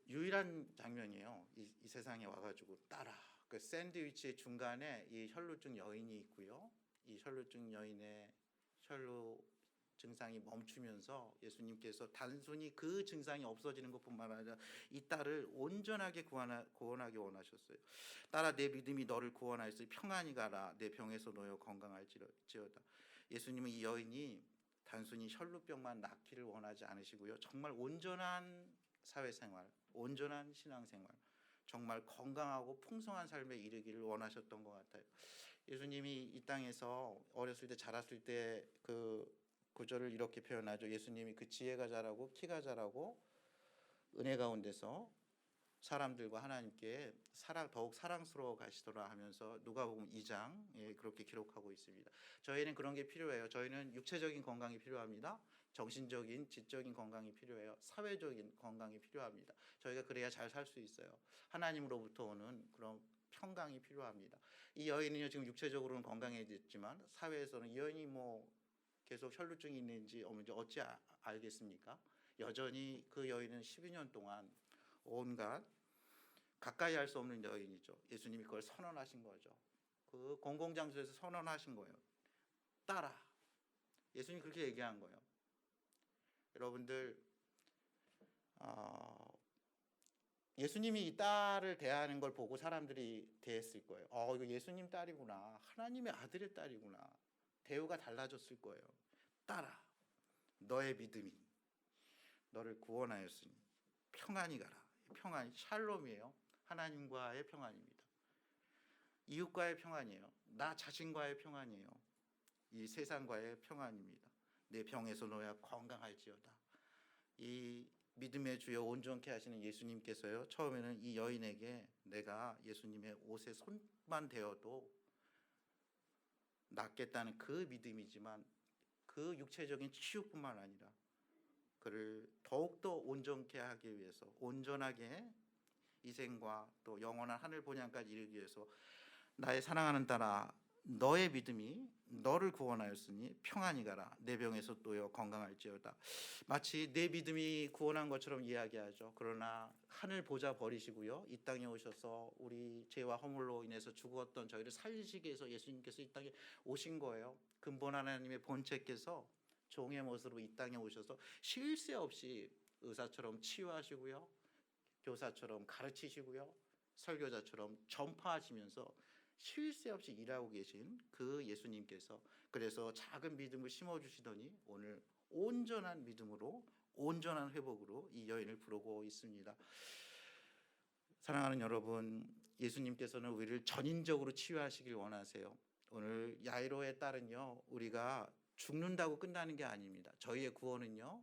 유일한 장면이에요. 이 세상에 와가지고 따라. 그 샌드위치의 중간에 이 혈루증 여인이 있고요. 이 혈루증 여인의 혈루 증상이 멈추면서 예수님께서 단순히 그 증상이 없어지는 것뿐만 아니라 이 딸을 온전하게 구원하기 원하셨어요. 딸아, 내 믿음이 너를 구원하였으니 평안히 가라. 내 병에서 놓여 건강할지어다. 예수님은 이 여인이 단순히 혈루병만 낫기를 원하지 않으시고요. 정말 온전한 사회생활, 온전한 신앙생활, 정말 건강하고 풍성한 삶에 이르기를 원하셨던 것 같아요. 예수님이 이 땅에서 어렸을 때 자랐을 때 그 구절을 이렇게 표현하죠. 예수님이 그 지혜가 자라고 키가 자라고 은혜 가운데서 사람들과 하나님께 더욱 사랑스러워 가시더라 하면서 누가복음 2장에 그렇게 기록하고 있습니다. 저희는 그런 게 필요해요. 저희는 육체적인 건강이 필요합니다. 정신적인, 지적인 건강이 필요해요. 사회적인 건강이 필요합니다. 저희가 그래야 잘 살 수 있어요. 하나님으로부터 오는 그런 평강이 필요합니다. 이 여인은요, 지금 육체적으로는 건강해졌지만 사회에서는 이 여인이 뭐 계속 혈루증이 있는지 없는지 어찌 알겠습니까? 여전히 그 여인은 12년 동안 온갖 가까이 할 수 없는 여인이죠. 예수님이 그걸 선언하신 거죠. 그 공공장소에서 선언하신 거예요. 따라. 예수님이 그렇게 얘기한 거예요. 여러분들, 예수님이 이 딸을 대하는 걸 보고 사람들이 대했을 거예요. 이거 예수님 딸이구나. 하나님의 아들의 딸이구나. 대우가 달라졌을 거예요. 딸아, 너의 믿음이 너를 구원하였으니 평안히 가라. 평안이 샬롬이에요. 하나님과의 평안입니다. 이웃과의 평안이에요. 나 자신과의 평안이에요. 이 세상과의 평안입니다. 내 병에서 너야 건강할지어다. 이 믿음의 주여 온전케 하시는 예수님께서요, 처음에는 이 여인에게 내가 예수님의 옷에 손만 대어도 낫겠다는 그 믿음이지만 그 육체적인 치유뿐만 아니라 그를 더욱더 온전케 하기 위해서, 온전하게 이생과 또 영원한 하늘 본향까지 이르기 위해서 나의 사랑하는 딸아, 너의 믿음이 너를 구원하였으니 평안히 가라. 내 병에서 또여 건강할지어다. 마치 내 믿음이 구원한 것처럼 이야기하죠. 그러나 하늘 보좌 버리시고요, 이 땅에 오셔서 우리 죄와 허물로 인해서 죽었던 저희를 살리시기 위해서 예수님께서 이 땅에 오신 거예요. 근본 하나님의 본체께서 종의 모습으로 이 땅에 오셔서 쉴 새 없이 의사처럼 치유하시고요, 교사처럼 가르치시고요, 설교자처럼 전파하시면서 쉴 새 없이 일하고 계신 그 예수님께서 그래서 작은 믿음을 심어주시더니 오늘 온전한 믿음으로, 온전한 회복으로 이 여인을 부르고 있습니다. 사랑하는 여러분, 예수님께서는 우리를 전인적으로 치유하시길 원하세요. 오늘 야이로의 딸은요, 우리가 죽는다고 끝나는 게 아닙니다. 저희의 구원은요,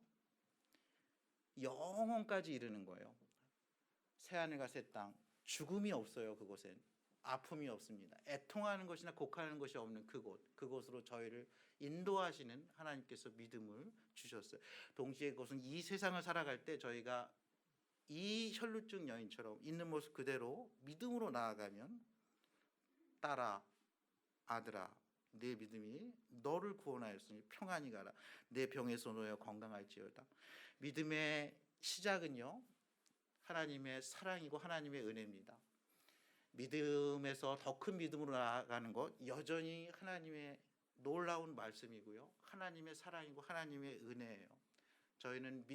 영원까지 이르는 거예요. 새하늘과 새 땅, 죽음이 없어요. 그곳엔 아픔이 없습니다. 애통하는 것이나 곡하는 것이 없는 그곳으로 저희를 인도하시는 하나님께서 믿음을 주셨어요. 동시에 그것은 이 세상을 살아갈 때 저희가 이 혈루증 여인처럼 있는 모습 그대로 믿음으로 나아가면 딸아, 아들아, 내 믿음이 너를 구원하였으니 평안히 가라. 내 병에서 놓여 건강할지어다. 믿음의 시작은요, 하나님의 사랑이고 하나님의 은혜입니다. 믿음에서 더 큰 믿음으로 나아가는 것, 여전히 하나님의 놀라운 말씀이고요, 하나님의 사랑이고 하나님의 은혜예요. 저희는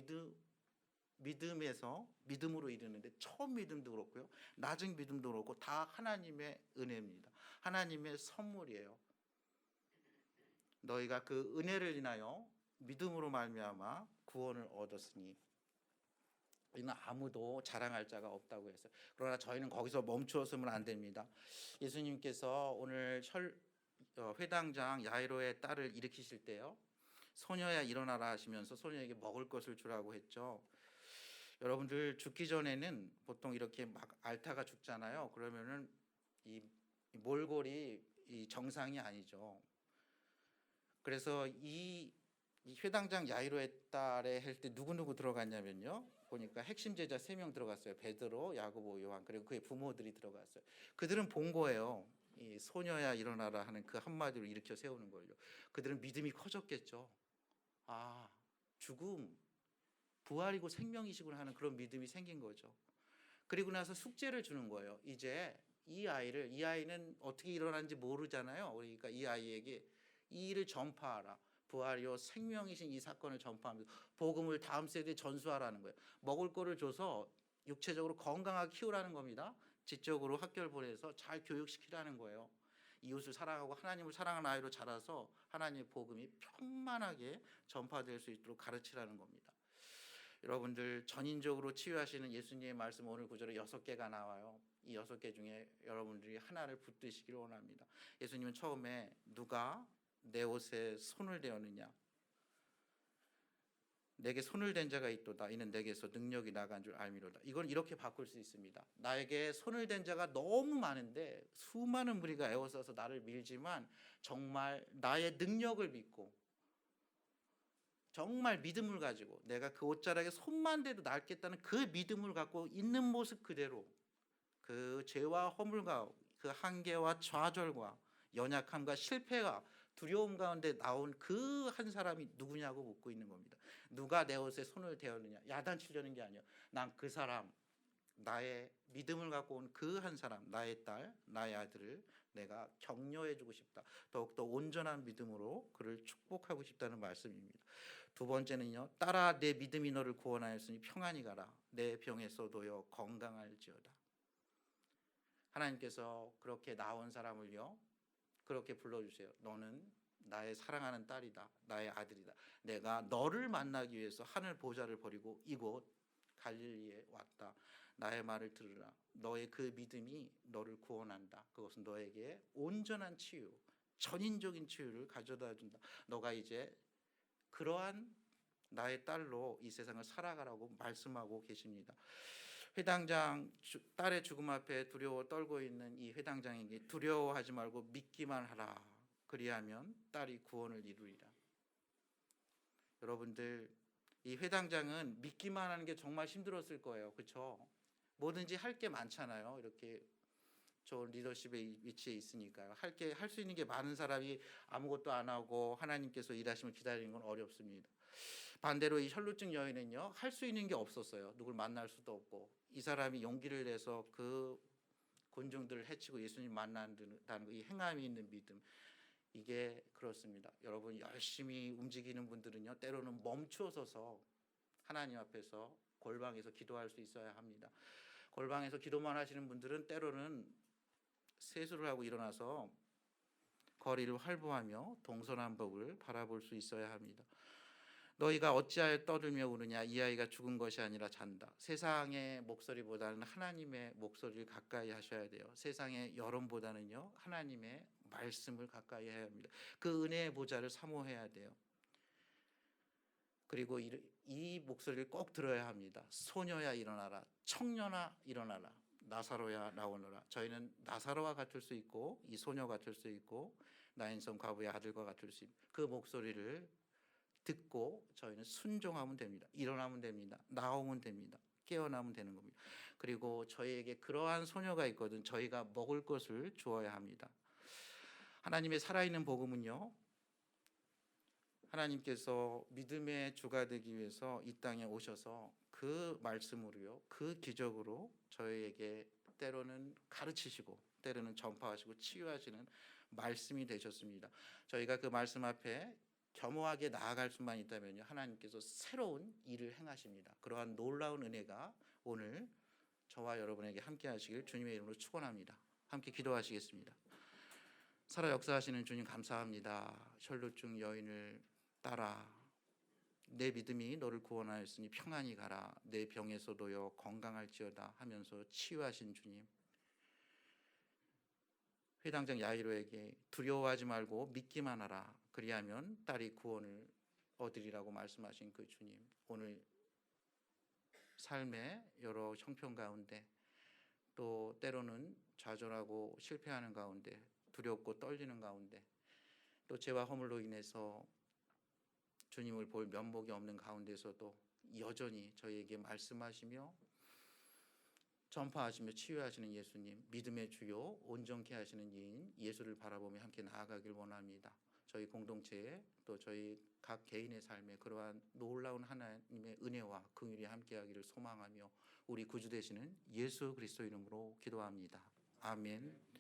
믿음에서 믿음으로 이르는데, 처음 믿음도 그렇고요, 낮은 믿음도 그렇고 다 하나님의 은혜입니다. 하나님의 선물이에요. 너희가 그 은혜를 인하여 믿음으로 말미암아 구원을 얻었으니 이는 아무도 자랑할 자가 없다고 했어요. 그러나 저희는 거기서 멈추었으면 안 됩니다. 예수님께서 오늘 회당장 야이로의 딸을 일으키실 때요, 소녀야 일어나라 하시면서 소녀에게 먹을 것을 주라고 했죠. 여러분들, 죽기 전에는 보통 이렇게 막 앓다가 죽잖아요. 그러면은 이 몰골이 이 정상이 아니죠. 그래서 이 회당장 야이로의 딸에 할 때 누구 들어갔냐면요, 보니까 핵심 제자 3명 들어갔어요. 베드로, 야고보, 요한, 그리고 그의 부모들이 들어갔어요. 그들은 본 거예요. 이 소녀야 일어나라 하는 그 한마디로 일으켜 세우는 걸요. 그들은 믿음이 커졌겠죠. 아, 죽음, 부활이고 생명이시구나 하는 그런 믿음이 생긴 거죠. 그리고 나서 숙제를 주는 거예요. 이제 이 아이는 어떻게 일어났는지 모르잖아요. 그러니까 이 아이에게 이 일을 전파하라. 부활이요 생명이신 이 사건을 전파하면서 복음을 다음 세대에 전수하라는 거예요. 먹을 거를 줘서 육체적으로 건강하게 키우라는 겁니다. 지적으로 학교를 보내서 잘 교육시키라는 거예요. 이웃을 사랑하고 하나님을 사랑하는 아이로 자라서 하나님의 복음이 평만하게 전파될 수 있도록 가르치라는 겁니다. 여러분들, 전인적으로 치유하시는 예수님의 말씀 오늘 구절에 6개가 나와요. 이 6개 중에 여러분들이 하나를 붙드시기를 원합니다. 예수님은 처음에 누가 내 옷에 손을 대었느냐, 내게 손을 댄 자가 있도다. 이는 내게서 능력이 나간 줄 알미로다. 이건 이렇게 바꿀 수 있습니다. 나에게 손을 댄 자가 너무 많은데 수많은 무리가 에워싸서 나를 밀지만 정말 나의 능력을 믿고 정말 믿음을 가지고 내가 그 옷자락에 손만 대도 낫겠다는 그 믿음을 갖고 있는 모습 그대로 그 죄와 허물과 그 한계와 좌절과 연약함과 실패가 두려움 가운데 나온 그 한 사람이 누구냐고 묻고 있는 겁니다. 누가 내 옷에 손을 대었느냐, 야단치려는 게 아니에요. 난 그 사람, 나의 믿음을 갖고 온 그 한 사람, 나의 딸, 나의 아들을 내가 격려해주고 싶다. 더욱더 온전한 믿음으로 그를 축복하고 싶다는 말씀입니다. 두 번째는요, 딸아 내 믿음이 너를 구원하였으니 평안히 가라. 내 병에서 놓여 건강할지어다. 하나님께서 그렇게 나온 사람을요, 그렇게 불러주세요. 너는 나의 사랑하는 딸이다. 나의 아들이다. 내가 너를 만나기 위해서 하늘 보좌를 버리고 이곳 갈릴리에 왔다. 나의 말을 들으라. 너의 그 믿음이 너를 구원한다. 그것은 너에게 온전한 치유, 전인적인 치유를 가져다 준다. 너가 이제 그러한 나의 딸로 이 세상을 살아가라고 말씀하고 계십니다. 회당장 딸의 죽음 앞에 두려워 떨고 있는 이 회당장에게 두려워하지 말고 믿기만 하라. 그리하면 딸이 구원을 이루리라. 여러분들, 이 회당장은 믿기만 하는 게 정말 힘들었을 거예요. 그렇죠? 뭐든지 할 게 많잖아요. 이렇게 좋은 리더십의 위치에 있으니까요. 할 수 있는 게 많은 사람이 아무것도 안 하고 하나님께서 일하심을 기다리는 건 어렵습니다. 반대로 이 혈루증 여인은요, 할 수 있는 게 없었어요. 누굴 만날 수도 없고. 이 사람이 용기를 내서 그 군중들을 해치고 예수님 만난다는 이 행함이 있는 믿음, 이게 그렇습니다. 여러분, 열심히 움직이는 분들은요, 때로는 멈추어서서 하나님 앞에서 골방에서 기도할 수 있어야 합니다. 골방에서 기도만 하시는 분들은 때로는 세수를 하고 일어나서 거리를 활보하며 동서남북을 바라볼 수 있어야 합니다. 너희가 어찌하여 떠들며 우느냐. 이 아이가 죽은 것이 아니라 잔다. 세상의 목소리보다는 하나님의 목소리를 가까이 하셔야 돼요. 세상의 여론보다는요, 하나님의 말씀을 가까이 해야 합니다. 그 은혜의 보좌를 사모해야 돼요. 그리고 이 목소리를 꼭 들어야 합니다. 소녀야 일어나라. 청년아 일어나라. 나사로야 나오너라. 저희는 나사로와 같을 수 있고 이 소녀 같을 수 있고 나인성 과부의 아들과 같을 수 있고, 그 목소리를 듣고 저희는 순종하면 됩니다. 일어나면 됩니다. 나오면 됩니다. 깨어나면 되는 겁니다. 그리고 저희에게 그러한 소녀가 있거든. 저희가 먹을 것을 주어야 합니다. 하나님의 살아있는 복음은요, 하나님께서 믿음의 주가 되기 위해서 이 땅에 오셔서 그 말씀으로요, 그 기적으로 저희에게 때로는 가르치시고 때로는 전파하시고 치유하시는 말씀이 되셨습니다. 저희가 그 말씀 앞에 겸허하게 나아갈 수만 있다면요, 하나님께서 새로운 일을 행하십니다. 그러한 놀라운 은혜가 오늘 저와 여러분에게 함께 하시길 주님의 이름으로 축원합니다. 함께 기도하시겠습니다. 살아 역사하시는 주님 감사합니다. 혈루증 여인을 따라 내 믿음이 너를 구원하였으니 평안히 가라, 내 병에서도요 건강할지어다 하면서 치유하신 주님, 회당장 야이로에게 두려워하지 말고 믿기만 하라, 그리하면 딸이 구원을 얻으리라고 말씀하신 그 주님, 오늘 삶의 여러 형편 가운데 또 때로는 좌절하고 실패하는 가운데 두렵고 떨리는 가운데 또 죄와 허물로 인해서 주님을 볼 면목이 없는 가운데서도 여전히 저희에게 말씀하시며 전파하시며 치유하시는 예수님, 믿음의 주요 온전케 하시는 이인 예수를 바라보며 함께 나아가길 원합니다. 저희 공동체에 또 저희 각 개인의 삶에 그러한 놀라운 하나님의 은혜와 긍휼이 함께하기를 소망하며 우리 구주 되시는 예수 그리스도 이름으로 기도합니다. 아멘.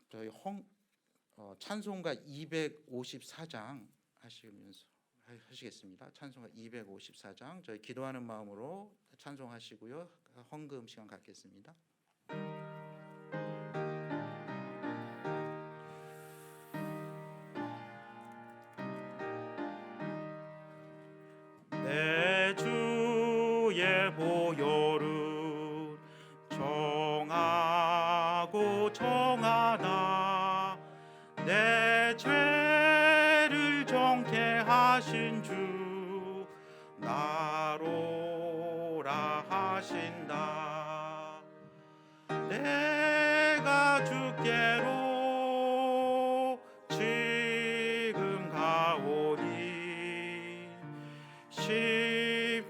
저희 찬송가 254장 하시겠습니다. 찬송가 254장 저희 기도하는 마음으로 찬송하시고요, 헌금 시간 갖겠습니다. 내 주의 보혈은 정하고 정하다, 내 죄를 정케 하신 주 나로라 하신다. 내가 주께로 지금 가오니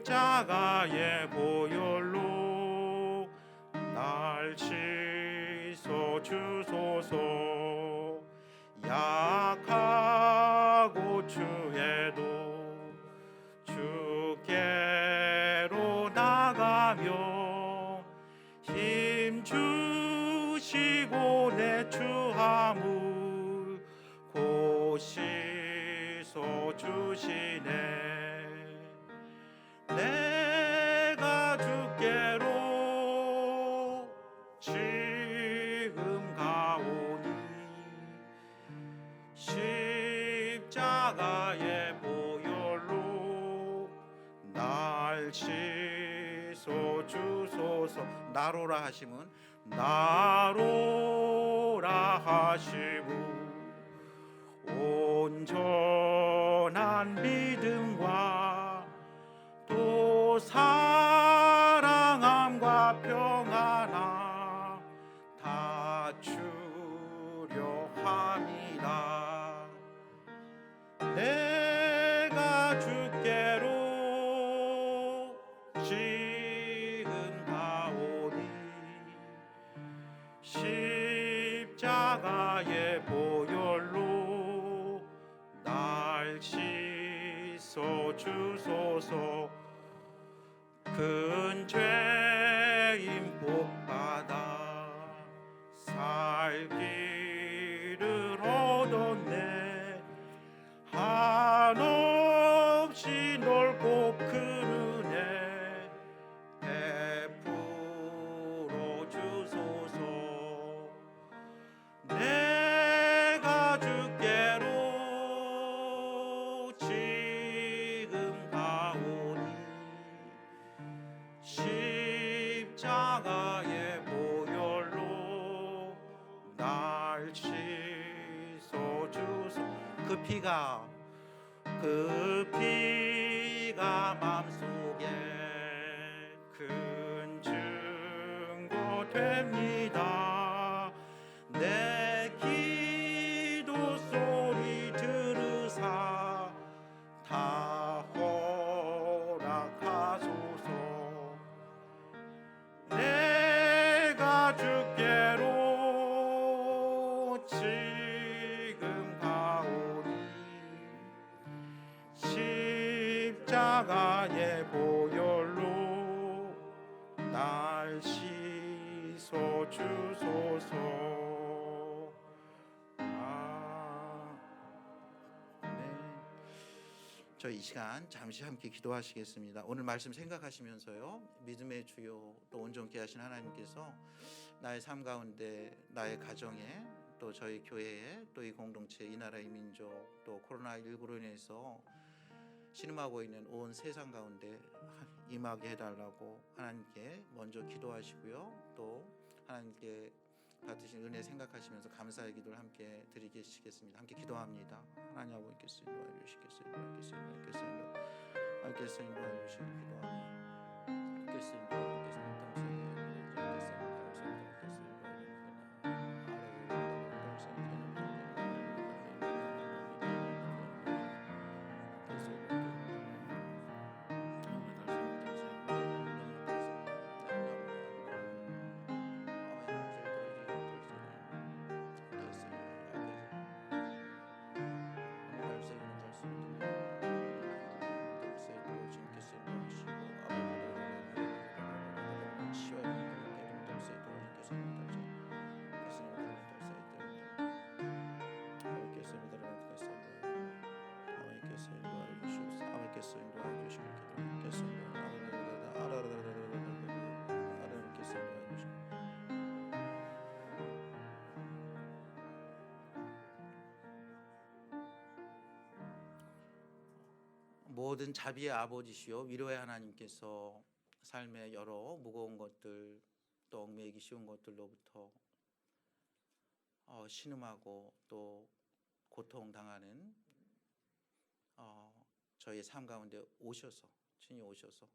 십자가의 보혈로 날 씻어 주소서. 약하고 추해도 주께로 나가며 힘 주시고 내 추함을 곧 씻어 주시네. 내가 주께로 지금 가오니 십자가의 보혈로 날 씻어 주소서. 나로라 하심은 나로라 하시고 온전한 믿음과 또 사랑함과 평안함 다 주려 함이다. 내가 주께로 지금 가오니 십자가의 보혈로 날 씻어 주소서. 큰 죄인 복받아 살기를 얻었네. 한없이 넓고 큰 은혜 베풀어 주소서. 내가 주께로 지금 가오니 십자가의 보혈로 날 씻어 주소. 그 피가 맘속에 큰 증거 됩니다. 내 기도 소리 들으사 다 허락하소서. 내가 십자가의 보혈로 날 씻어 주소서. 저희 이 시간 잠시 함께 기도하시겠습니다. 오늘 말씀 생각하시면서요, 믿음의 주요 또 온전케 하신 하나님께서 나의 삶 가운데, 나의 가정에, 또 저희 교회에, 또 이 공동체, 이 나라, 이 민족, 또 코로나19로 인해서 신음하고 있는 온 세상 가운데 임하게 해달라고 하나님께 먼저 기도하시고요, 또 하나님께 받으신 은혜 생각하시면서 감사의 기도를 함께 드리겠습니다. 함께 기도합니다. 하나님 아버지께서 인도하여 주시겠어요. 하나님께서 인도하여 주시길 기도합니다. 하나님께서 인도하여 모든 자비의 아버지시요 위로의 하나님께서 삶의 여러 무거운 것들, 또 얽매이기 쉬운 것들로부터 신음하고 또 고통당하는 저희의 삶 가운데 오셔서, 친히 오셔서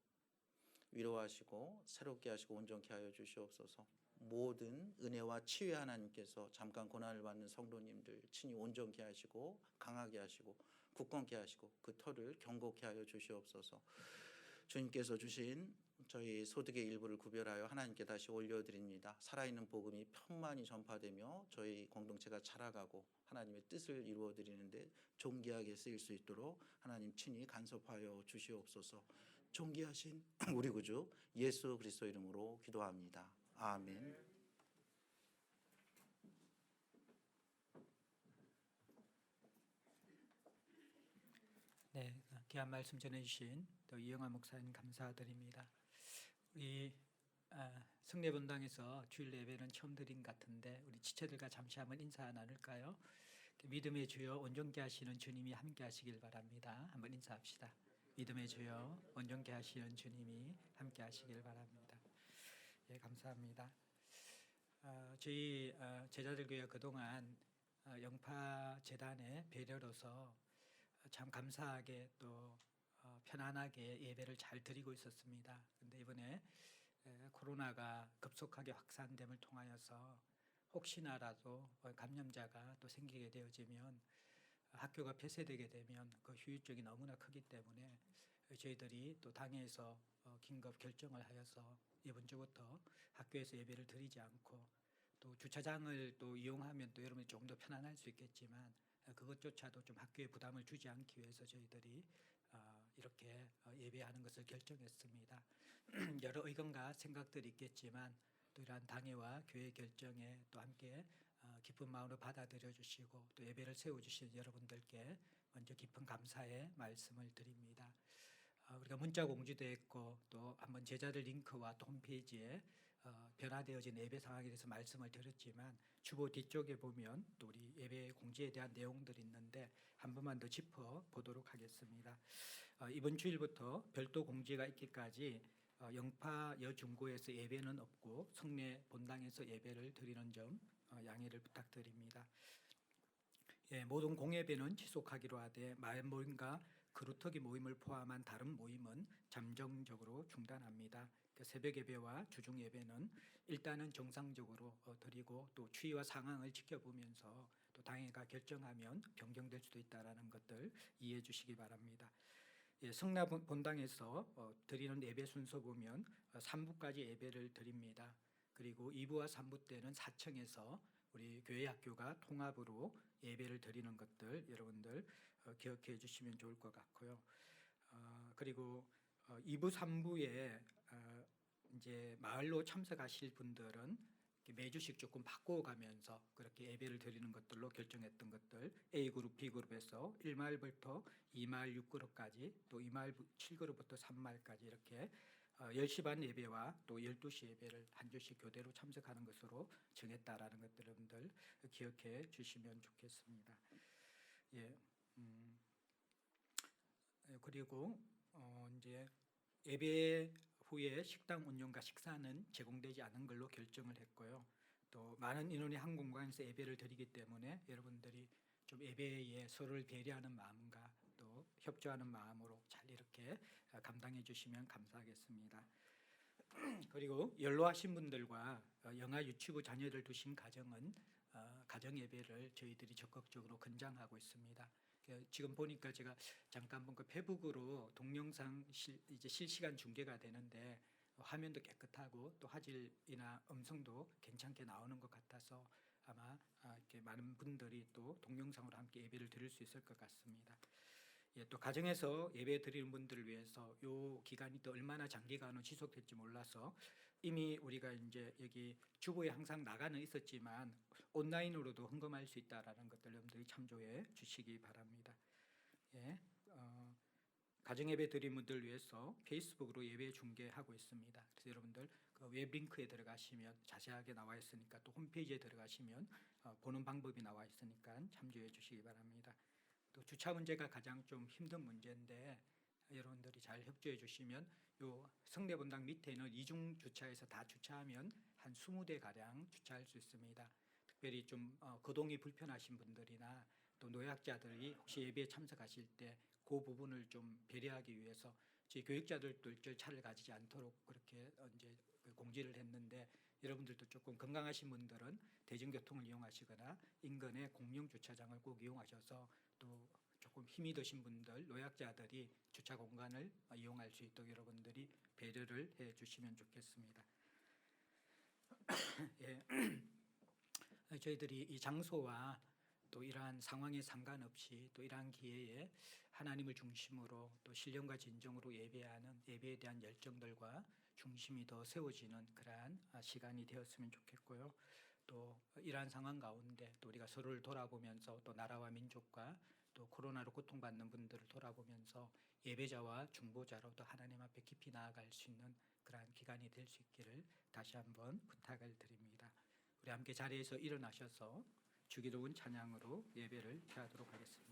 위로하시고 새롭게 하시고 온전케 하여 주시옵소서. 모든 은혜와 치유의 하나님께서 잠깐 고난을 받는 성도님들 친히 온전케 하시고 강하게 하시고 굳건케 하시고 그 터를 견고케 하여 주시옵소서. 주님께서 주신 저희 소득의 일부를 구별하여 하나님께 다시 올려드립니다. 살아있는 복음이 편만히 전파되며 저희 공동체가 자라가고 하나님의 뜻을 이루어드리는데 존귀하게 쓰일 수 있도록 하나님 친히 간섭하여 주시옵소서. 존귀하신 우리 구주 예수 그리스도 이름으로 기도합니다. 아멘. 네, 귀한 말씀 전해주신 또 이영하 목사님 감사드립니다. 우리 성례본당에서 주일 예배는 처음 드린 것 같은데 우리 지체들과 잠시 한번 인사 나눌까요? 믿음의 주여 온전케 하시는 주님이 함께 하시길 바랍니다. 한번 인사합시다. 믿음의 주여 온전케 하시는 주님이 함께 하시길 바랍니다. 예, 감사합니다. 저희 제자들 교회 그동안 영파 재단의 배려로서 참 감사하게 또 편안하게 예배를 잘 드리고 있었습니다. 그런데 이번에 코로나가 급속하게 확산됨을 통하여서 혹시나라도 감염자가 또 생기게 되어지면 학교가 폐쇄되게 되면 그 후유증이 너무나 크기 때문에 저희들이 또 당에서 긴급 결정을 하여서 이번 주부터 학교에서 예배를 드리지 않고 또 주차장을 또 이용하면 또 여러분이 조금 더 편안할 수 있겠지만 그것조차도 좀 학교에 부담을 주지 않기 위해서 저희들이 이렇게 예배하는 것을 결정했습니다. 여러 의견과 생각들이 있겠지만 또 이러한 당회와 교회 결정에 또 함께 기쁜 마음으로 받아들여 주시고 또 예배를 세워주신 여러분들께 먼저 깊은 감사의 말씀을 드립니다. 우리가 문자 공지도 했고 또 한번 제자들 링크와 또 홈페이지에 변화되어진 예배 상황에 대해서 말씀을 드렸지만 주보 뒤쪽에 보면 또 우리 예배 공지에 대한 내용들이 있는데 한 번만 더 짚어 보도록 하겠습니다. 이번 주일부터 별도 공지가 있기까지 영파 여중고에서 예배는 없고 성례 본당에서 예배를 드리는 점 양해를 부탁드립니다. 예, 모든 공예배는 지속하기로 하되 마을 모임과 그루터기 모임을 포함한 다른 모임은 잠정적으로 중단합니다. 새벽 예배와 주중 예배는 일단은 정상적으로 드리고 또 추이와 상황을 지켜보면서 또 당회가 결정하면 변경될 수도 있다라는 것들 이해해 주시기 바랍니다. 예, 성례 본당에서 드리는 예배 순서 보면 3부까지 예배를 드립니다. 그리고 2부와 3부 때는 4층에서 우리 교회 학교가 통합으로 예배를 드리는 것들 여러분들 기억해 주시면 좋을 것 같고요. 그리고 2부, 3부에 이제 마을로 참석하실 분들은 이렇게 매주씩 조금 바꿔가면서 그렇게 예배를 드리는 것들로 결정했던 것들, A그룹, B그룹에서 1마일부터 2마일 6그룹까지, 또 2마일 7그룹부터 3마일까지 이렇게 10시 반 예배와 또 12시 예배를 한 주씩 교대로 참석하는 것으로 정했다라는 것들 여러분들 기억해 주시면 좋겠습니다. 예, 그리고 이제 예배 후에 식당 운영과 식사는 제공되지 않은 걸로 결정을 했고요. 또 많은 인원이 한 공간에서 예배를 드리기 때문에 여러분들이 좀 예배에 서로를 배려하는 마음과 또 협조하는 마음으로 잘 이렇게 감당해 주시면 감사하겠습니다. 그리고 연로하신 분들과 영아 유치부 자녀를 두신 가정은 가정 예배를 저희들이 적극적으로 권장하고 있습니다. 지금 보니까 제가 잠깐 본 그 페북으로 동영상 이제 실시간 중계가 되는데 화면도 깨끗하고 또 화질이나 음성도 괜찮게 나오는 것 같아서 아마 이렇게 많은 분들이 또 동영상으로 함께 예배를 드릴 수 있을 것 같습니다. 예, 또 가정에서 예배 드리는 분들을 위해서 요 기간이 또 얼마나 장기간으로 지속될지 몰라서 이미 우리가 이제 여기 주보에 항상 나가는 있었지만 온라인으로도 헌금할 수 있다라는 것들 여러분들이 참조해 주시기 바랍니다. 예, 가정 예배 드리는 분들 위해서 페이스북으로 예배 중계하고 있습니다. 그래서 여러분들 그 웹 링크에 들어가시면 자세하게 나와 있으니까 또 홈페이지에 들어가시면 보는 방법이 나와 있으니까 참조해 주시기 바랍니다. 또 주차 문제가 가장 좀 힘든 문제인데 여러분들이 잘 협조해 주시면 요 성례본당 밑에는 이중 주차해서 다 주차하면 한 20대 가량 주차할 수 있습니다. 특별히 좀 거동이 불편하신 분들이나 또 노약자들이 혹시 예배에 참석하실 때 그 부분을 좀 배려하기 위해서 저희 교육자들도 차를 가지지 않도록 그렇게 이제 공지를 했는데 여러분들도 조금 건강하신 분들은 대중교통을 이용하시거나 인근의 공영 주차장을 꼭 이용하셔서 또 조금 힘이 드신 분들, 노약자들이 주차 공간을 이용할 수 있도록 여러분들이 배려를 해 주시면 좋겠습니다. 예. 저희들이 이 장소와 또 이러한 상황에 상관없이 또 이러한 기회에 하나님을 중심으로 또 신령과 진정으로 예배하는 예배에 대한 열정들과 중심이 더 세워지는 그러한 시간이 되었으면 좋겠고요. 또 이러한 상황 가운데 또 우리가 서로를 돌아보면서 또 나라와 민족과 또 코로나로 고통받는 분들을 돌아보면서 예배자와 중보자로 또 하나님 앞에 깊이 나아갈 수 있는 그러한 기간이 될 수 있기를 다시 한번 부탁을 드립니다. 우리 함께 자리에서 일어나셔서 주기도문 찬양으로 예배를 드리도록 하겠습니다.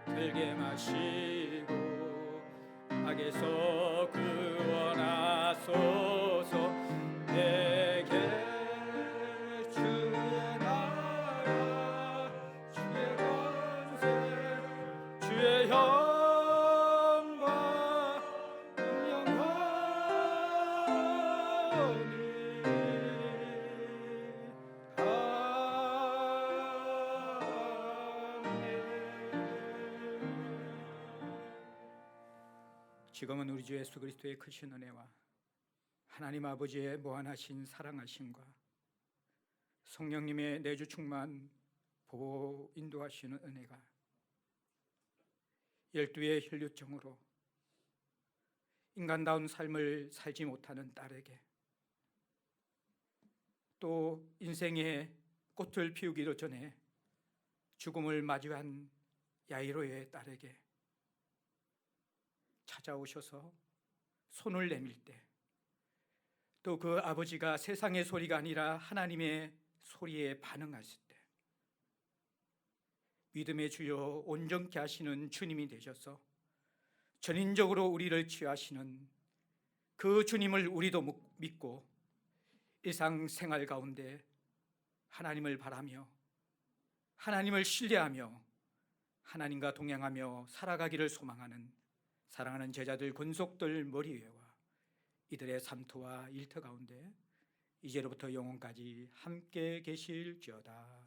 들게 마시고 악에서 구원하소서. 내게 주의 나라 주의 권세 주의 영광 영원히 지금은 우리 주 예수 그리스도의 크신 은혜와 하나님 아버지의 무한하신 사랑하심과 성령님의 내주 충만 보호 인도하시는 은혜가 12의 혈류증으로 인간다운 삶을 살지 못하는 딸에게, 또 인생의 꽃을 피우기도 전에 죽음을 마주한 야이로의 딸에게 찾아오셔서 손을 내밀 때, 또 그 아버지가 세상의 소리가 아니라 하나님의 소리에 반응하실 때, 믿음의 주여 온전케 하시는 주님이 되셔서 전인적으로 우리를 취하시는 그 주님을 우리도 믿고 일상생활 가운데 하나님을 바라며 하나님을 신뢰하며 하나님과 동행하며 살아가기를 소망하는 사랑하는 제자들, 권속들 머리 위에와 이들의 삶터와 일터 가운데 이제로부터 영원까지 함께 계실지어다.